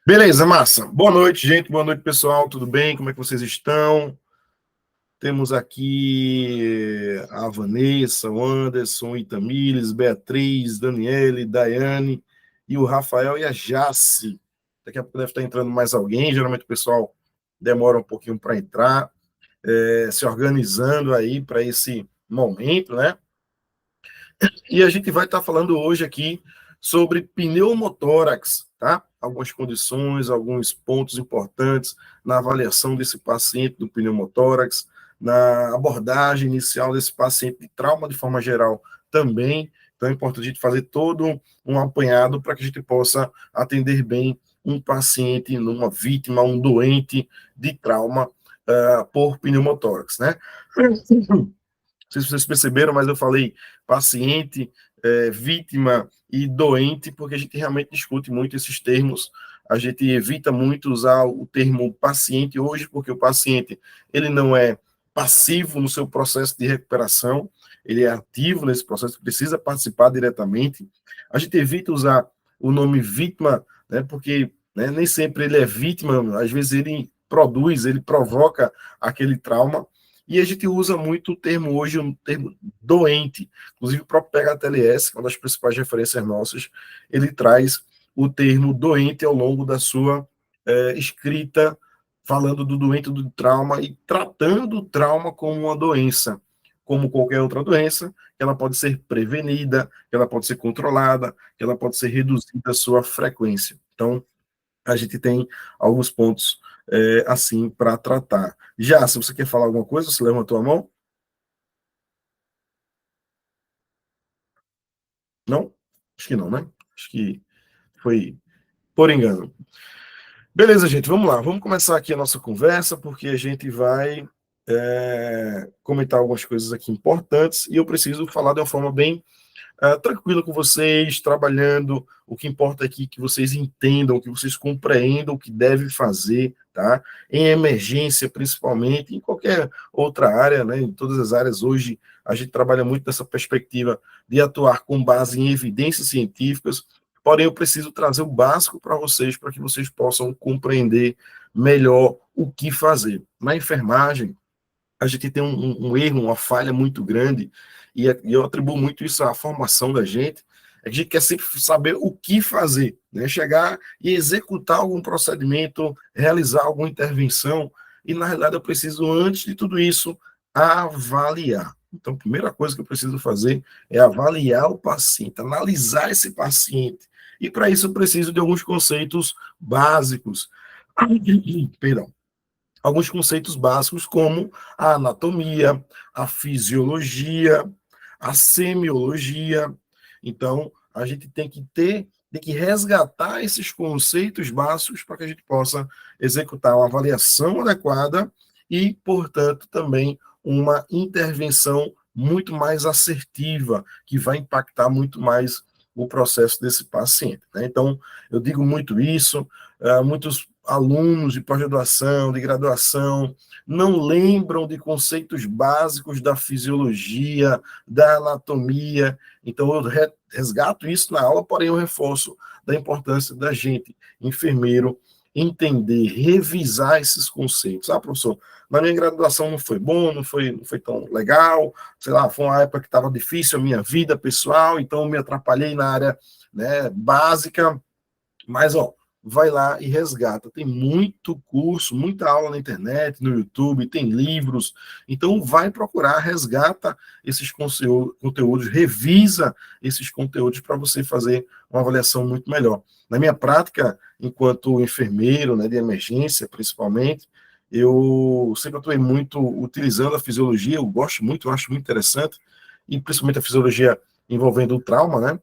Beleza, massa. Boa noite, gente. Boa noite, pessoal. Tudo bem? Como é que vocês estão? Temos aqui a Vanessa, o Anderson, Itamires, Beatriz, Daniele, Daiane e o Rafael e a Jace. Daqui a pouco deve estar entrando mais alguém. Geralmente o pessoal demora um pouquinho para entrar, se organizando aí para esse momento, né? E a gente vai estar falando hoje aqui sobre pneumotórax, tá? Algumas condições, alguns pontos importantes na avaliação desse paciente do pneumotórax, na abordagem inicial desse paciente de trauma de forma geral também. Então é importante a gente fazer todo um apanhado para que a gente possa atender bem um paciente, uma vítima, um doente de trauma por pneumotórax, né? Não sei se vocês perceberam, mas eu falei paciente, vítima e doente, porque a gente realmente discute muito esses termos. A gente evita muito usar o termo paciente hoje, porque o paciente ele não é passivo no seu processo de recuperação, ele é ativo nesse processo, precisa participar diretamente. A gente evita usar o nome vítima, né, porque nem sempre ele é vítima, às vezes ele produz, ele provoca aquele trauma. E a gente usa muito o termo hoje, o termo doente. Inclusive, o próprio PHTLS, que é uma das principais referências nossas, ele traz o termo doente ao longo da sua escrita, falando do doente do trauma e tratando o trauma como uma doença, como qualquer outra doença, que ela pode ser prevenida, que ela pode ser controlada, que ela pode ser reduzida a sua frequência. Então, a gente tem alguns pontos assim para tratar. Já, se você quer falar alguma coisa, você levantou a mão? Não? Acho que não, né? Acho que foi por engano. Beleza, gente, vamos lá. Vamos começar aqui a nossa conversa, porque a gente vai comentar algumas coisas aqui importantes e eu preciso falar de uma forma bem tranquilo com vocês, trabalhando. O que importa aqui é que vocês entendam, que vocês compreendam o que deve fazer, tá? Em emergência, principalmente, em qualquer outra área, né? Em todas as áreas hoje, a gente trabalha muito nessa perspectiva de atuar com base em evidências científicas, porém eu preciso trazer o básico para vocês, para que vocês possam compreender melhor o que fazer. Na enfermagem, a gente tem um erro, uma falha muito grande, e eu atribuo muito isso à formação da gente, é que a gente quer sempre saber o que fazer, né? Chegar e executar algum procedimento, realizar alguma intervenção, e na realidade eu preciso, antes de tudo isso, avaliar. Então, a primeira coisa que eu preciso fazer é avaliar o paciente, analisar esse paciente. E para isso eu preciso de alguns conceitos básicos. Perdão, alguns conceitos básicos como a anatomia, a fisiologia, a semiologia. Então, a gente tem que resgatar esses conceitos básicos para que a gente possa executar uma avaliação adequada e, portanto, também uma intervenção muito mais assertiva, que vai impactar muito mais o processo desse paciente, né? Então, eu digo muito isso, muitos alunos de pós-graduação, de graduação, não lembram de conceitos básicos da fisiologia, da anatomia. Então, eu resgato isso na aula, porém, eu reforço da importância da gente, enfermeiro, entender, revisar esses conceitos. Ah, professor, na minha graduação não foi bom, não foi tão legal, sei lá, foi uma época que estava difícil a minha vida pessoal, então me atrapalhei na área, né, básica, mas, ó, vai lá e resgata. Tem muito curso, muita aula na internet, no YouTube, tem livros. Então, vai procurar, resgata esses conteúdos, revisa esses conteúdos para você fazer uma avaliação muito melhor. Na minha prática, enquanto enfermeiro, né, de emergência, principalmente, eu sempre atuei muito utilizando a fisiologia, eu gosto muito, eu acho muito interessante, e principalmente a fisiologia envolvendo o trauma, né?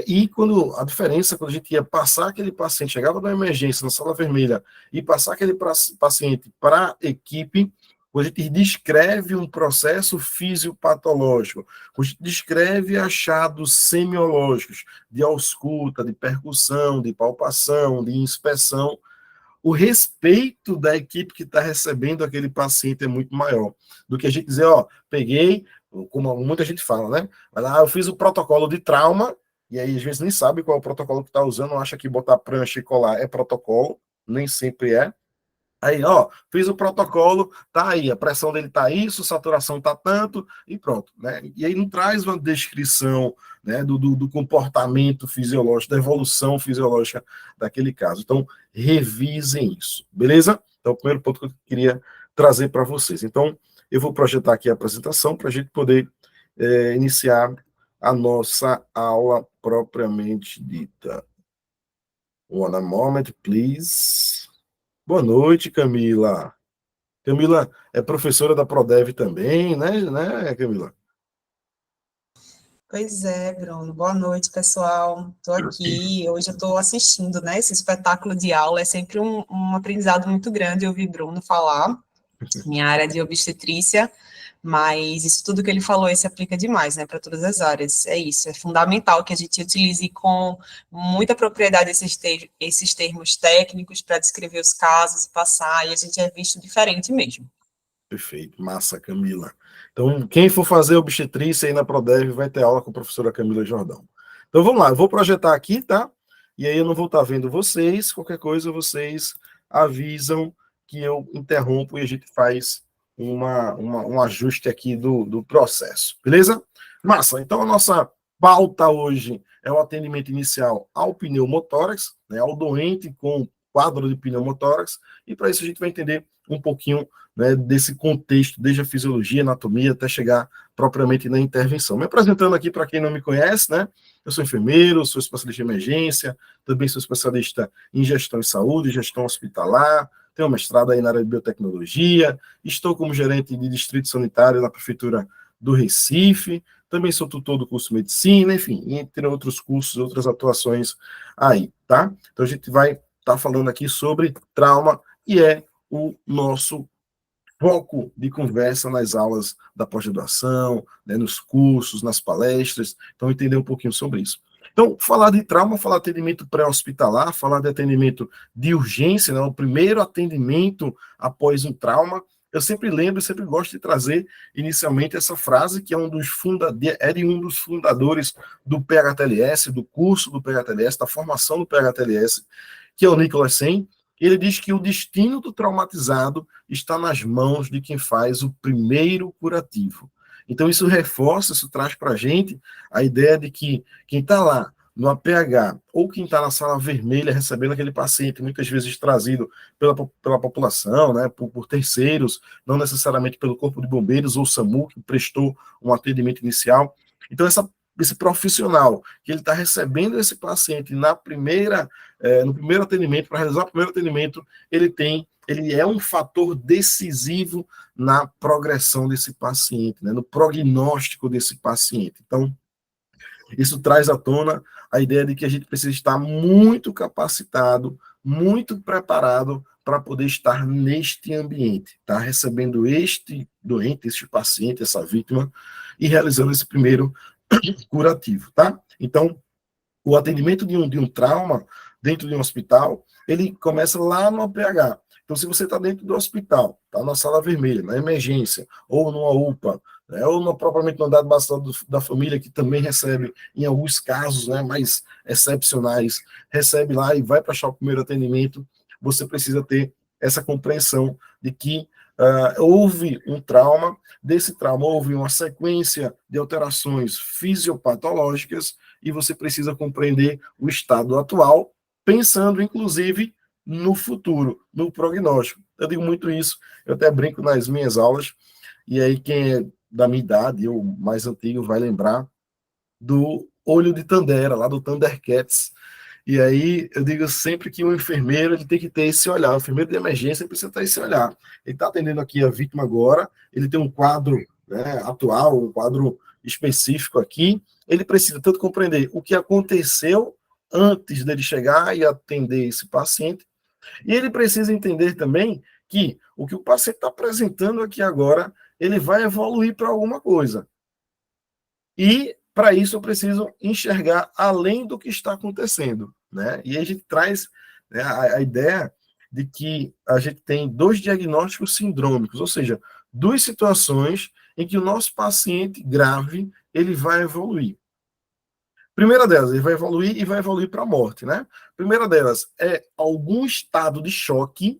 E quando a diferença, quando a gente ia passar aquele paciente, chegava na emergência, na sala vermelha, e passar aquele paciente para a equipe, quando a gente descreve um processo fisiopatológico, quando a gente descreve achados semiológicos de ausculta, de percussão, de palpação, de inspeção, o respeito da equipe que está recebendo aquele paciente é muito maior do que a gente dizer, ó, peguei, como muita gente fala, né? Mas lá eu fiz o protocolo de trauma, e aí às vezes nem sabe qual é o protocolo que está usando, acha que botar prancha e colar é protocolo, nem sempre é. Aí, ó, fiz o protocolo, tá aí, a pressão dele tá isso, saturação tá tanto, e pronto, né? E aí não traz uma descrição, né, do comportamento fisiológico, da evolução fisiológica daquele caso. Então, revisem isso, beleza? Então, o primeiro ponto que eu queria trazer para vocês. Então, eu vou projetar aqui a apresentação para a gente poder iniciar a nossa aula propriamente dita. One moment, please. Boa noite, Camila. Camila é professora da Prodev também, né, Camila? Pois é, Bruno. Boa noite, pessoal. Estou aqui. Hoje eu estou assistindo, né? Esse espetáculo de aula é sempre um aprendizado muito grande ouvir Bruno falar. Minha área de obstetrícia, mas isso tudo que ele falou se aplica demais, né? Para todas as áreas. É isso. É fundamental que a gente utilize com muita propriedade esses termos técnicos para descrever os casos e passar, e a gente é visto diferente mesmo. Perfeito, massa, Camila. Então, quem for fazer obstetrícia aí na Prodev vai ter aula com a professora Camila Jordão. Então, vamos lá, eu vou projetar aqui, tá? E aí eu não vou estar vendo vocês, qualquer coisa vocês avisam que eu interrompo e a gente faz um ajuste aqui do processo, beleza? Massa, então a nossa pauta hoje é o atendimento inicial ao pneumotórax, né, ao doente com quadro de pneumotórax, e para isso a gente vai entender um pouquinho, né, desse contexto, desde a fisiologia, anatomia, até chegar propriamente na intervenção. Me apresentando aqui para quem não me conhece, né? Eu sou enfermeiro, sou especialista em emergência, também sou especialista em gestão de saúde, gestão hospitalar, tenho um mestrado aí na área de biotecnologia, estou como gerente de distrito sanitário na prefeitura do Recife, também sou tutor do curso de medicina, enfim, entre outros cursos, outras atuações aí, tá? Então a gente vai estar falando aqui sobre trauma e é o nosso foco de conversa nas aulas da pós-graduação, né, nos cursos, nas palestras. Então, entender um pouquinho sobre isso. Então, falar de trauma, falar de atendimento pré-hospitalar, falar de atendimento de urgência, né, o primeiro atendimento após um trauma. Eu sempre lembro, e sempre gosto de trazer inicialmente essa frase que é de um dos fundadores do PHTLS, do curso do PHTLS, da formação do PHTLS, que é o Nicholas Sen. Ele diz que o destino do traumatizado está nas mãos de quem faz o primeiro curativo. Então, isso reforça, isso traz para a gente a ideia de que quem está lá no APH ou quem está na sala vermelha recebendo aquele paciente, muitas vezes trazido pela população, né, por terceiros, não necessariamente pelo Corpo de Bombeiros ou SAMU, que prestou um atendimento inicial. Então, esse profissional que ele está recebendo esse paciente no primeiro atendimento, para realizar o primeiro atendimento, ele é um fator decisivo na progressão desse paciente, né, no prognóstico desse paciente. Então, isso traz à tona a ideia de que a gente precisa estar muito capacitado, muito preparado para poder estar neste ambiente, tá? Recebendo este doente, este paciente, essa vítima, e realizando esse primeiro curativo, tá? Então, o atendimento de um trauma dentro de um hospital, ele começa lá no APH. Então, se você está dentro do hospital, está na sala vermelha, na emergência, ou numa UPA, né, ou no, propriamente no andar bastante da família, que também recebe, em alguns casos, né, mais excepcionais, recebe lá e vai para achar o primeiro atendimento, você precisa ter essa compreensão de que houve um trauma, desse trauma houve uma sequência de alterações fisiopatológicas, e você precisa compreender o estado atual, pensando, inclusive, no futuro, no prognóstico. Eu digo muito isso, eu até brinco nas minhas aulas, e aí quem é da minha idade, ou mais antigo, vai lembrar do Olho de Tandera, lá do Thundercats. E aí eu digo sempre que o enfermeiro ele tem que ter esse olhar, o enfermeiro de emergência precisa ter esse olhar. Ele está atendendo aqui a vítima agora, ele tem um quadro, né, atual, um quadro específico aqui, ele precisa tanto compreender o que aconteceu antes dele chegar e atender esse paciente, e ele precisa entender também que o que o paciente está apresentando aqui agora, ele vai evoluir para alguma coisa. E, para isso, eu preciso enxergar além do que está acontecendo, né? E aí a gente traz, né, a ideia de que a gente tem dois diagnósticos sindrômicos, ou seja, duas situações em que o nosso paciente grave ele vai evoluir. Primeira delas, ele vai evoluir e vai evoluir para a morte, né? Primeira delas é algum estado de choque,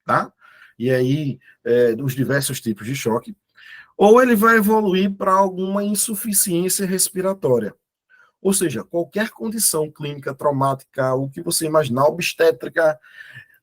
tá? E aí, os diversos tipos de choque. Ou ele vai evoluir para alguma insuficiência respiratória. Ou seja, qualquer condição clínica traumática, o que você imaginar, obstétrica,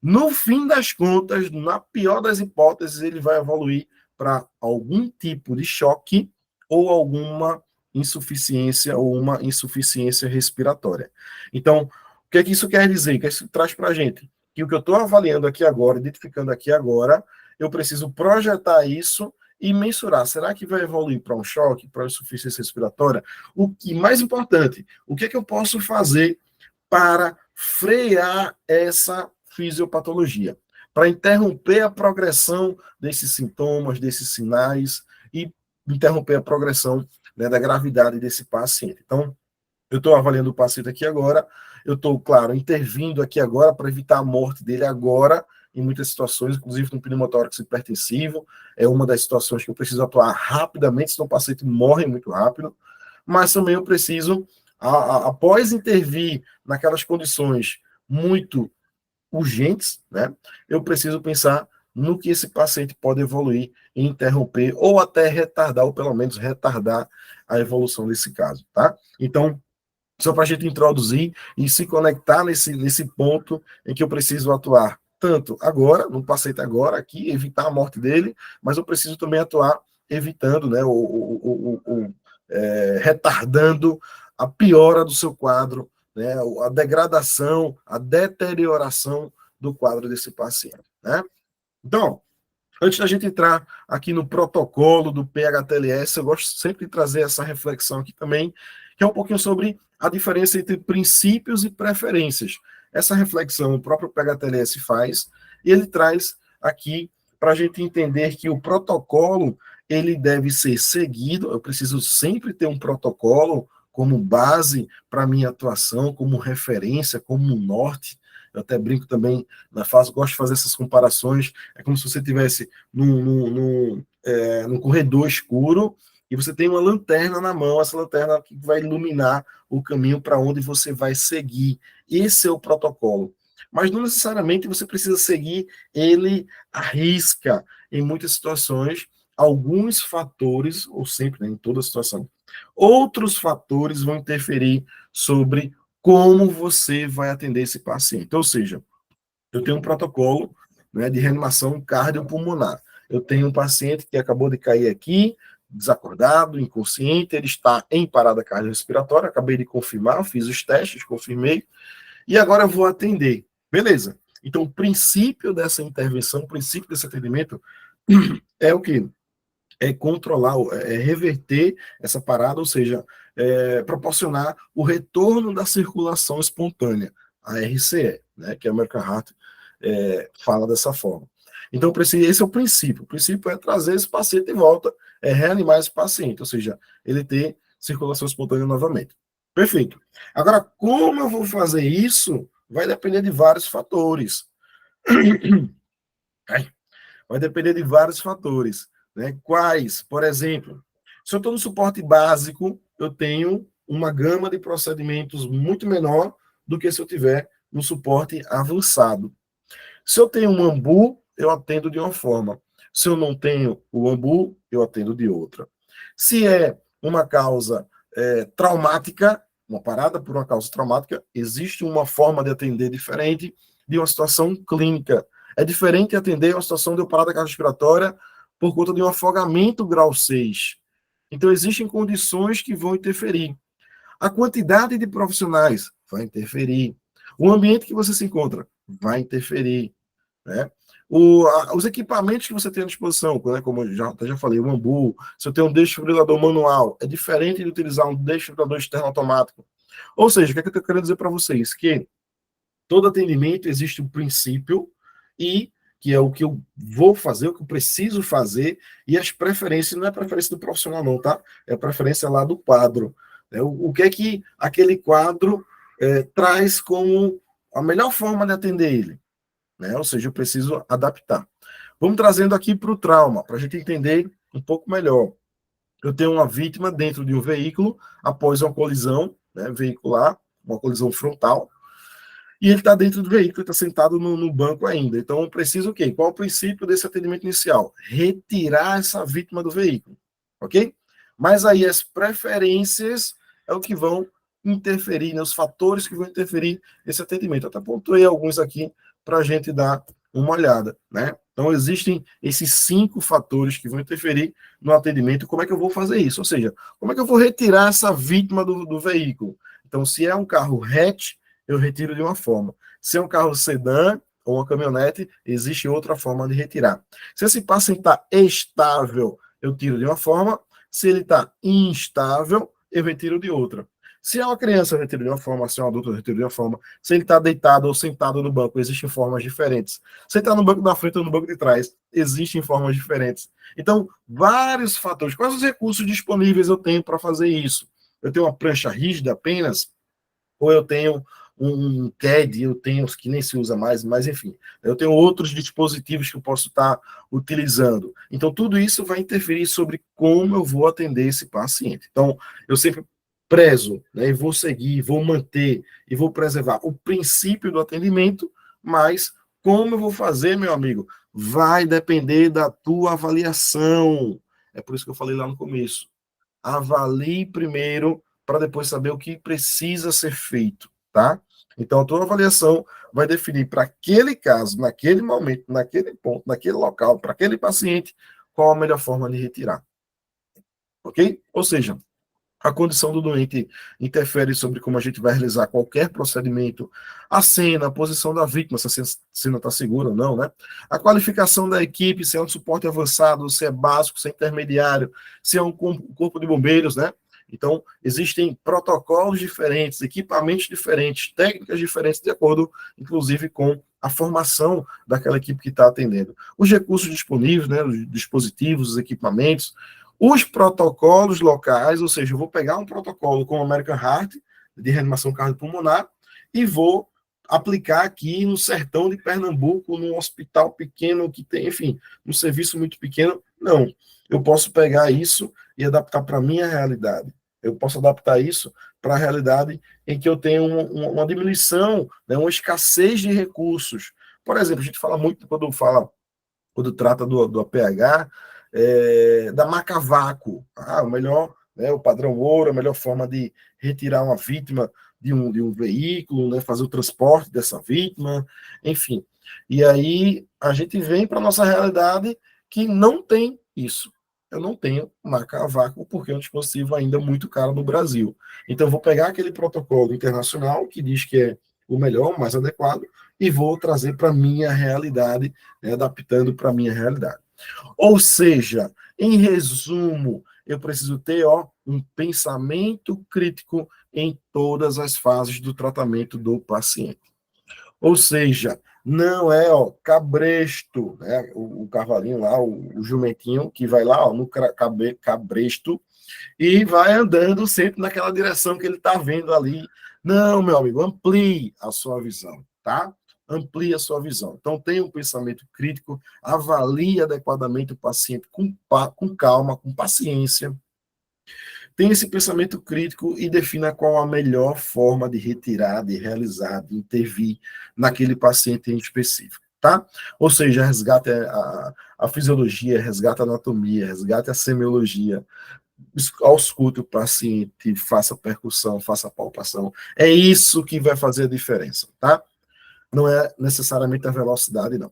no fim das contas, na pior das hipóteses, ele vai evoluir para algum tipo de choque ou alguma insuficiência ou uma insuficiência respiratória. Então, o que é que isso quer dizer? O que isso traz para a gente? Que o que eu estou avaliando aqui agora, identificando aqui agora, eu preciso projetar isso e mensurar. Será que vai evoluir para um choque, para uma insuficiência respiratória? O que mais importante, o que é que eu posso fazer para frear essa fisiopatologia, para interromper a progressão desses sintomas, desses sinais e interromper a progressão, né, da gravidade desse paciente. Então, eu estou avaliando o paciente aqui agora, eu estou, claro, intervindo aqui agora para evitar a morte dele agora, em muitas situações, inclusive no pneumotórax hipertensivo, é uma das situações que eu preciso atuar rapidamente, senão o paciente morre muito rápido, mas também eu preciso, após intervir naquelas condições muito urgentes, né, eu preciso pensar no que esse paciente pode evoluir e interromper, ou até retardar, ou pelo menos retardar a evolução desse caso, tá? Então, só para a gente introduzir e se conectar nesse ponto em que eu preciso atuar tanto agora, no paciente agora aqui, evitar a morte dele, mas eu preciso também atuar evitando, né, retardando a piora do seu quadro, né, a degradação, a deterioração do quadro desse paciente, né? Então, antes da gente entrar aqui no protocolo do PHTLS, eu gosto sempre de trazer essa reflexão aqui também, que é um pouquinho sobre a diferença entre princípios e preferências. Essa reflexão o próprio PHTLS faz, e ele traz aqui para a gente entender que o protocolo ele deve ser seguido, eu preciso sempre ter um protocolo como base para minha atuação, como referência, como norte. Eu até brinco também na fase, gosto de fazer essas comparações, é como se você tivesse num corredor escuro e você tem uma lanterna na mão, essa lanterna que vai iluminar o caminho para onde você vai seguir. Esse é o protocolo. Mas não necessariamente você precisa seguir ele à risca. Em muitas situações, alguns fatores, ou sempre, né, em toda situação, outros fatores vão interferir sobre como você vai atender esse paciente. Ou seja, eu tenho um protocolo, né, de reanimação cardiopulmonar. Eu tenho um paciente que acabou de cair aqui, desacordado, inconsciente, ele está em parada cardiorrespiratória, acabei de confirmar, fiz os testes, confirmei, e agora eu vou atender. Beleza. Então, o princípio dessa intervenção, o princípio desse atendimento é o quê? É controlar, é reverter essa parada, ou seja, proporcionar o retorno da circulação espontânea, a RCE, né, que a American Heart fala dessa forma. Então, esse é o princípio. O princípio é trazer esse paciente de volta, é reanimar esse paciente, ou seja, ele ter circulação espontânea novamente. Perfeito. Agora, como eu vou fazer isso, vai depender de vários fatores. Vai depender de vários fatores. Né? Quais? Por exemplo, se eu estou no suporte básico, eu tenho uma gama de procedimentos muito menor do que se eu tiver no suporte avançado. Se eu tenho um AMBU, eu atendo de uma forma. Se eu não tenho o AMBU, eu atendo de outra. Se é uma causa traumática, uma parada por uma causa traumática, existe uma forma de atender diferente de uma situação clínica. É diferente atender uma situação de parada cardiorrespiratória por conta de um afogamento grau 6. Então, existem condições que vão interferir. A quantidade de profissionais vai interferir. O ambiente que você se encontra vai interferir. Né? Os equipamentos que você tem à disposição, né, como eu já falei, o AMBU, se eu tenho um desfibrilador manual, é diferente de utilizar um desfibrilador externo automático. Ou seja, o que é que eu estou querendo dizer para vocês? Que todo atendimento existe um princípio e que é o que eu vou fazer, o que eu preciso fazer, e as preferências, não é preferência do profissional não, tá? É a preferência lá do quadro. Né? O que é que aquele quadro traz como a melhor forma de atender ele? Né? Ou seja, eu preciso adaptar. Vamos trazendo aqui para o trauma, para a gente entender um pouco melhor. eu tenho uma vítima dentro de um veículo após uma colisão, né, veicular, uma colisão frontal, e ele está dentro do veículo, está sentado no banco ainda. Então, eu preciso o quê? Qual é o princípio desse atendimento inicial? Retirar essa vítima do veículo, ok? Mas aí as preferências é o que vão interferir, né, os fatores que vão interferir nesse atendimento. Eu até pontuei alguns aqui para a gente dar uma olhada, né? Então, existem esses 5 fatores que vão interferir no atendimento. Como é que eu vou fazer isso? Ou seja, como é que eu vou retirar essa vítima do veículo? Então, se é um carro hatch, eu retiro de uma forma. Se é um carro sedã ou uma caminhonete, existe outra forma de retirar. Se esse paciente está estável, eu tiro de uma forma. Se ele está instável, eu retiro de outra. Se é uma criança, eu retiro de uma forma. Se é um adulto, eu retiro de uma forma. Se ele está deitado ou sentado no banco, existem formas diferentes. Se ele está no banco da frente ou no banco de trás, existem formas diferentes. Então, vários fatores. Quais os recursos disponíveis eu tenho para fazer isso? Eu tenho uma prancha rígida apenas? Ou eu tenho um CAD, eu tenho que nem se usa mais, mas enfim, eu tenho outros dispositivos que eu posso estar utilizando. Então, tudo isso vai interferir sobre como eu vou atender esse paciente. Então, eu sempre prezo, né, e vou seguir, vou manter e vou preservar o princípio do atendimento, mas como eu vou fazer, meu amigo, vai depender da tua avaliação. É por isso que eu falei lá no começo. Avalie primeiro para depois saber o que precisa ser feito, tá? Então, a tua avaliação vai definir para aquele caso, naquele momento, naquele ponto, naquele local, para aquele paciente, qual a melhor forma de retirar, ok? Ou seja, a condição do doente interfere sobre como a gente vai realizar qualquer procedimento, a cena, a posição da vítima, se a cena está segura ou não, né? A qualificação da equipe, se é um suporte avançado, se é básico, se é intermediário, se é um corpo de bombeiros, né? Então, existem protocolos diferentes, equipamentos diferentes, técnicas diferentes, de acordo, inclusive, com a formação daquela equipe que está atendendo. Os recursos disponíveis, né, os dispositivos, os equipamentos, os protocolos locais, ou seja, eu vou pegar um protocolo como o American Heart, de reanimação cardiopulmonar, e vou aplicar aqui no sertão de Pernambuco, num hospital pequeno que tem, enfim, um serviço muito pequeno. Não, eu posso pegar isso e adaptar para a minha realidade. Eu posso adaptar isso para a realidade em que eu tenho uma diminuição, né, uma escassez de recursos. Por exemplo, a gente fala muito, quando trata do APH, da maca vácuo. O melhor, né, o padrão ouro, a melhor forma de retirar uma vítima de um veículo, né, fazer o transporte dessa vítima, enfim. E aí a gente vem para a nossa realidade que não tem isso. Eu não tenho maca a vácuo porque é um dispositivo ainda muito caro no Brasil. Então, eu vou pegar aquele protocolo internacional que diz que é o melhor, o mais adequado, e vou trazer para a minha realidade, né, adaptando para a minha realidade. Ou seja, em resumo, eu preciso ter um pensamento crítico em todas as fases do tratamento do paciente. Ou seja, não é cabresto, né? O cavalinho lá, o jumentinho, que vai lá no cabresto e vai andando sempre naquela direção que ele está vendo ali. Não, meu amigo, amplie a sua visão, tá? Amplie a sua visão. Então, tenha um pensamento crítico, avalie adequadamente o paciente com calma, com paciência. Tenha esse pensamento crítico e defina qual a melhor forma de retirar, de realizar, de intervir naquele paciente em específico, tá? Ou seja, resgate a fisiologia, resgate a anatomia, resgate a semiologia, auscute o paciente, faça percussão, faça palpação. É isso que vai fazer a diferença, tá? Não é necessariamente a velocidade, não.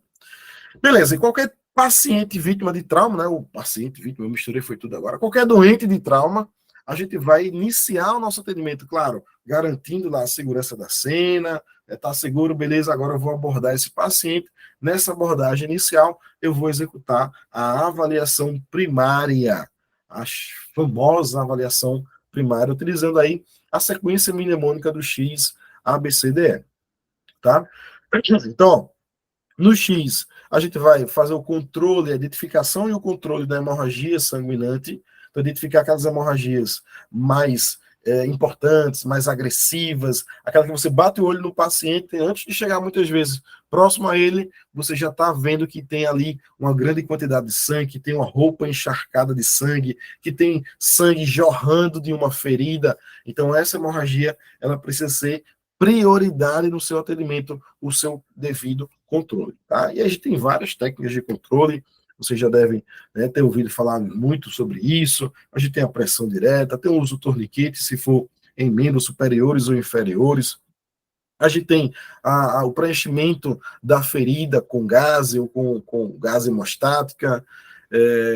Beleza, e qualquer paciente vítima de trauma, né? O paciente vítima, eu misturei, foi tudo agora. Qualquer doente de trauma, a gente vai iniciar o nosso atendimento, claro, garantindo lá a segurança da cena, tá seguro, beleza, agora eu vou abordar esse paciente. Nessa abordagem inicial, eu vou executar a avaliação primária, a famosa avaliação primária, utilizando aí a sequência mnemônica do X, A, B, C, D, E, tá? Então, no X, a gente vai fazer o controle, a identificação e o controle da hemorragia sanguinante, para identificar aquelas hemorragias mais importantes, mais agressivas, aquela que você bate o olho no paciente antes de chegar muitas vezes próximo a ele, você já está vendo que tem ali uma grande quantidade de sangue, que tem uma roupa encharcada de sangue, que tem sangue jorrando de uma ferida. Então, essa hemorragia, ela precisa ser prioridade no seu atendimento, o seu devido controle. Tá? E a gente tem várias técnicas de controle, vocês já devem, né, ter ouvido falar muito sobre isso. A gente tem a pressão direta, tem o uso do torniquete, se for em membros superiores ou inferiores. A gente tem o preenchimento da ferida com gás ou com gás hemostática,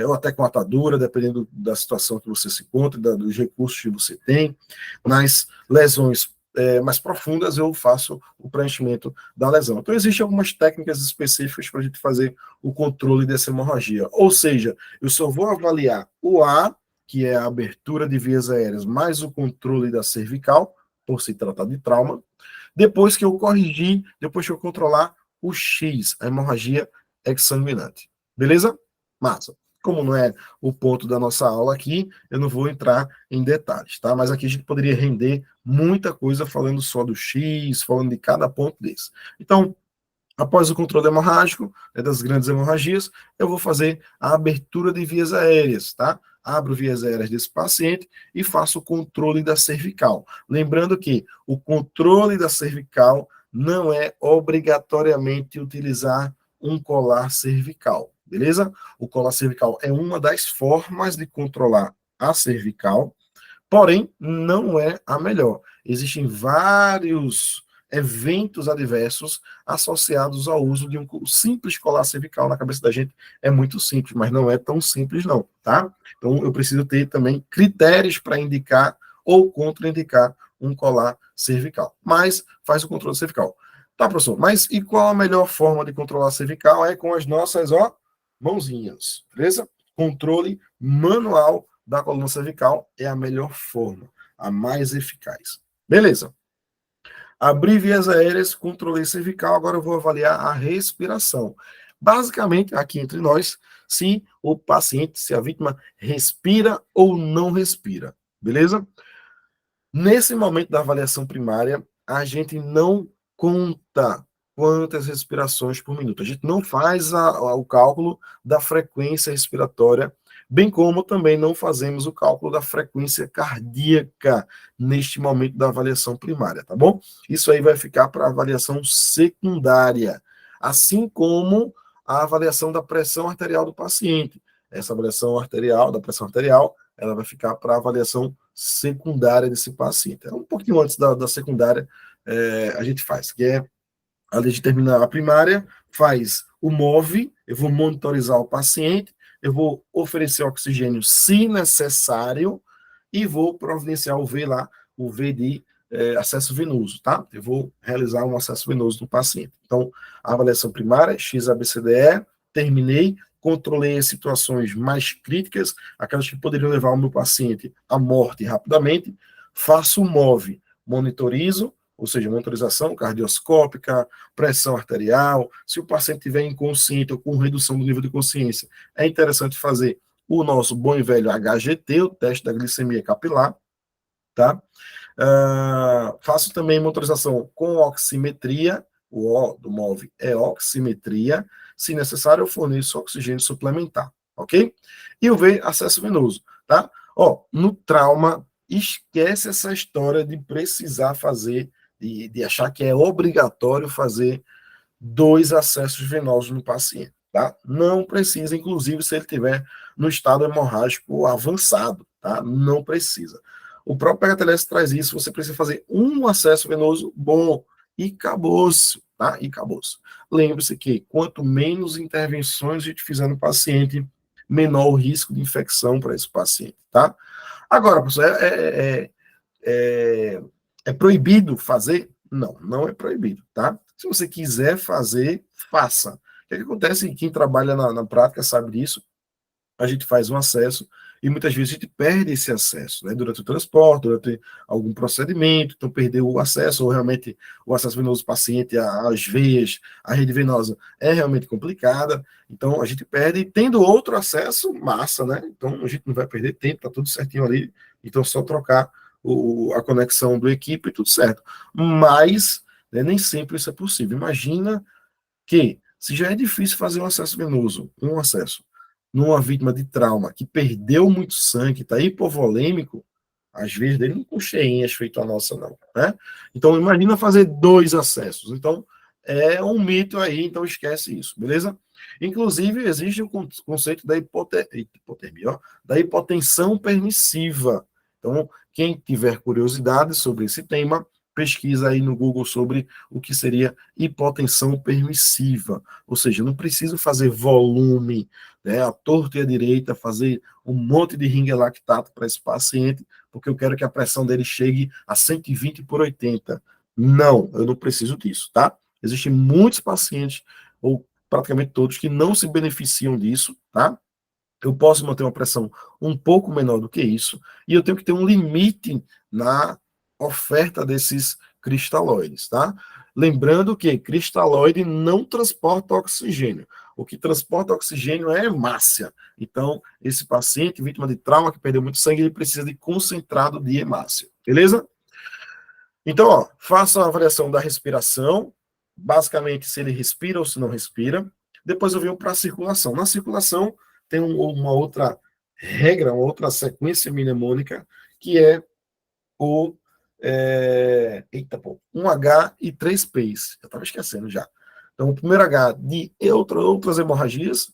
ou até com atadura, dependendo da situação que você se encontra, dos recursos que você tem. Nas lesões mais profundas, eu faço o preenchimento da lesão. Então, existem algumas técnicas específicas para a gente fazer o controle dessa hemorragia. Ou seja, eu só vou avaliar o A, que é a abertura de vias aéreas, mais o controle da cervical, por se tratar de trauma, depois que eu corrigir, depois que eu controlar o X, a hemorragia exsanguinante. Beleza? Massa. Como não é o ponto da nossa aula aqui, eu não vou entrar em detalhes, tá? Mas aqui a gente poderia render muita coisa falando só do X, falando de cada ponto desse. Então, após o controle hemorrágico, das grandes hemorragias, eu vou fazer a abertura de vias aéreas, tá? Abro vias aéreas desse paciente e faço o controle da cervical. Lembrando que o controle da cervical não é obrigatoriamente utilizar um colar cervical, beleza? O colar cervical é uma das formas de controlar a cervical, porém, não é a melhor. Existem vários eventos adversos associados ao uso de um simples colar cervical na cabeça da gente. É muito simples, mas não é tão simples não, tá? Então, eu preciso ter também critérios para indicar ou contraindicar um colar cervical. Mas faz o controle cervical. Tá, professor, mas e qual a melhor forma de controlar a cervical? É com as nossas, mãozinhas, beleza? Controle manual da coluna cervical é a melhor forma, a mais eficaz. Beleza. Abri vias aéreas, controlei cervical, agora eu vou avaliar a respiração. Basicamente, aqui entre nós, se o paciente, se a vítima respira ou não respira. Beleza? Nesse momento da avaliação primária, a gente não conta quantas respirações por minuto. A gente não faz o cálculo da frequência respiratória, bem como também não fazemos o cálculo da frequência cardíaca neste momento da avaliação primária, tá bom? Isso aí vai ficar para avaliação secundária, assim como a avaliação da pressão arterial do paciente. Essa avaliação arterial, da pressão arterial, ela vai ficar para avaliação secundária desse paciente. Um pouquinho antes da secundária, a gente faz, que é, além de terminar a primária, faz o MOVE, eu vou monitorizar o paciente, eu vou oferecer oxigênio se necessário e vou providenciar o V lá, o V de acesso venoso, tá? Eu vou realizar um acesso venoso do paciente. Então, a avaliação primária, XABCDE, terminei, controlei as situações mais críticas, aquelas que poderiam levar o meu paciente à morte rapidamente, faço o MOVE, monitorizo, ou seja, monitorização cardioscópica, pressão arterial, se o paciente estiver inconsciente ou com redução do nível de consciência, é interessante fazer o nosso bom e velho HGT, o teste da glicemia capilar, tá? Faço também monitorização com oximetria, o O do MOVE é oximetria, se necessário eu forneço oxigênio suplementar, ok? E o V, acesso venoso, tá? No trauma, esquece essa história de precisar fazer, de achar que é obrigatório fazer 2 acessos venosos no paciente, tá? Não precisa, inclusive, se ele tiver no estado hemorrágico avançado, tá? Não precisa. O próprio PHTLS traz isso, você precisa fazer um acesso venoso bom e acabou-se, tá? E acabou-se. Lembre-se que quanto menos intervenções a gente fizer no paciente, menor o risco de infecção para esse paciente, tá? Agora, professor, é proibido fazer? Não, não é proibido, tá? Se você quiser fazer, faça. O que acontece? Quem trabalha na prática sabe disso. A gente faz um acesso e muitas vezes a gente perde esse acesso, né? Durante o transporte, durante algum procedimento, então perdeu o acesso, ou realmente o acesso venoso do paciente às veias, à rede venosa é realmente complicada, então a gente perde, tendo outro acesso, massa, né? Então a gente não vai perder tempo, tá tudo certinho ali, então é só trocar a conexão do equipe, tudo certo. Mas, né, nem sempre isso é possível. Imagina que, se já é difícil fazer um acesso venoso, numa vítima de trauma que perdeu muito sangue, está hipovolêmico, às vezes dele não com cheinhas feito a nossa, não. Né? Então, imagina fazer 2 acessos. Então, é um mito aí, então esquece isso, beleza? Inclusive, existe o conceito da hipotermia, ó, da hipotensão permissiva. Então, quem tiver curiosidade sobre esse tema, pesquisa aí no Google sobre o que seria hipotensão permissiva. Ou seja, não preciso fazer volume, né, à torta e à direita, fazer um monte de ringue lactato para esse paciente, porque eu quero que a pressão dele chegue a 120 por 80. Não, eu não preciso disso, tá? Existem muitos pacientes, ou praticamente todos, que não se beneficiam disso, tá? Eu posso manter uma pressão um pouco menor do que isso, e eu tenho que ter um limite na oferta desses cristalóides, tá? Lembrando que cristalóide não transporta oxigênio. O que transporta oxigênio é hemácia. Então, esse paciente, vítima de trauma, que perdeu muito sangue, ele precisa de concentrado de hemácia. Beleza? Então, ó, faça a avaliação da respiração, basicamente se ele respira ou se não respira. Depois eu venho para a circulação. Na circulação, tem uma outra regra, uma outra sequência mnemônica, que é o eita, pô, 1H e 3 P's. Eu estava esquecendo já. Então, o primeiro H de outras hemorragias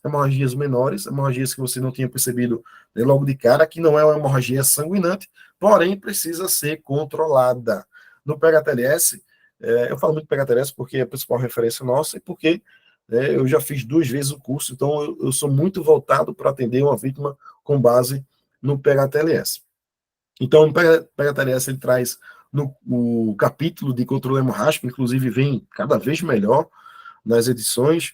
menores, hemorragias que você não tinha percebido, né, logo de cara, que não é uma hemorragia sanguinante, porém precisa ser controlada. No PHTLS, eu falo muito PHTLS porque é a principal referência nossa e porque eu já fiz 2 vezes o curso, então eu sou muito voltado para atender uma vítima com base no PHTLS. Então, o PHTLS ele traz no capítulo de controle hemorrágico, inclusive vem cada vez melhor nas edições,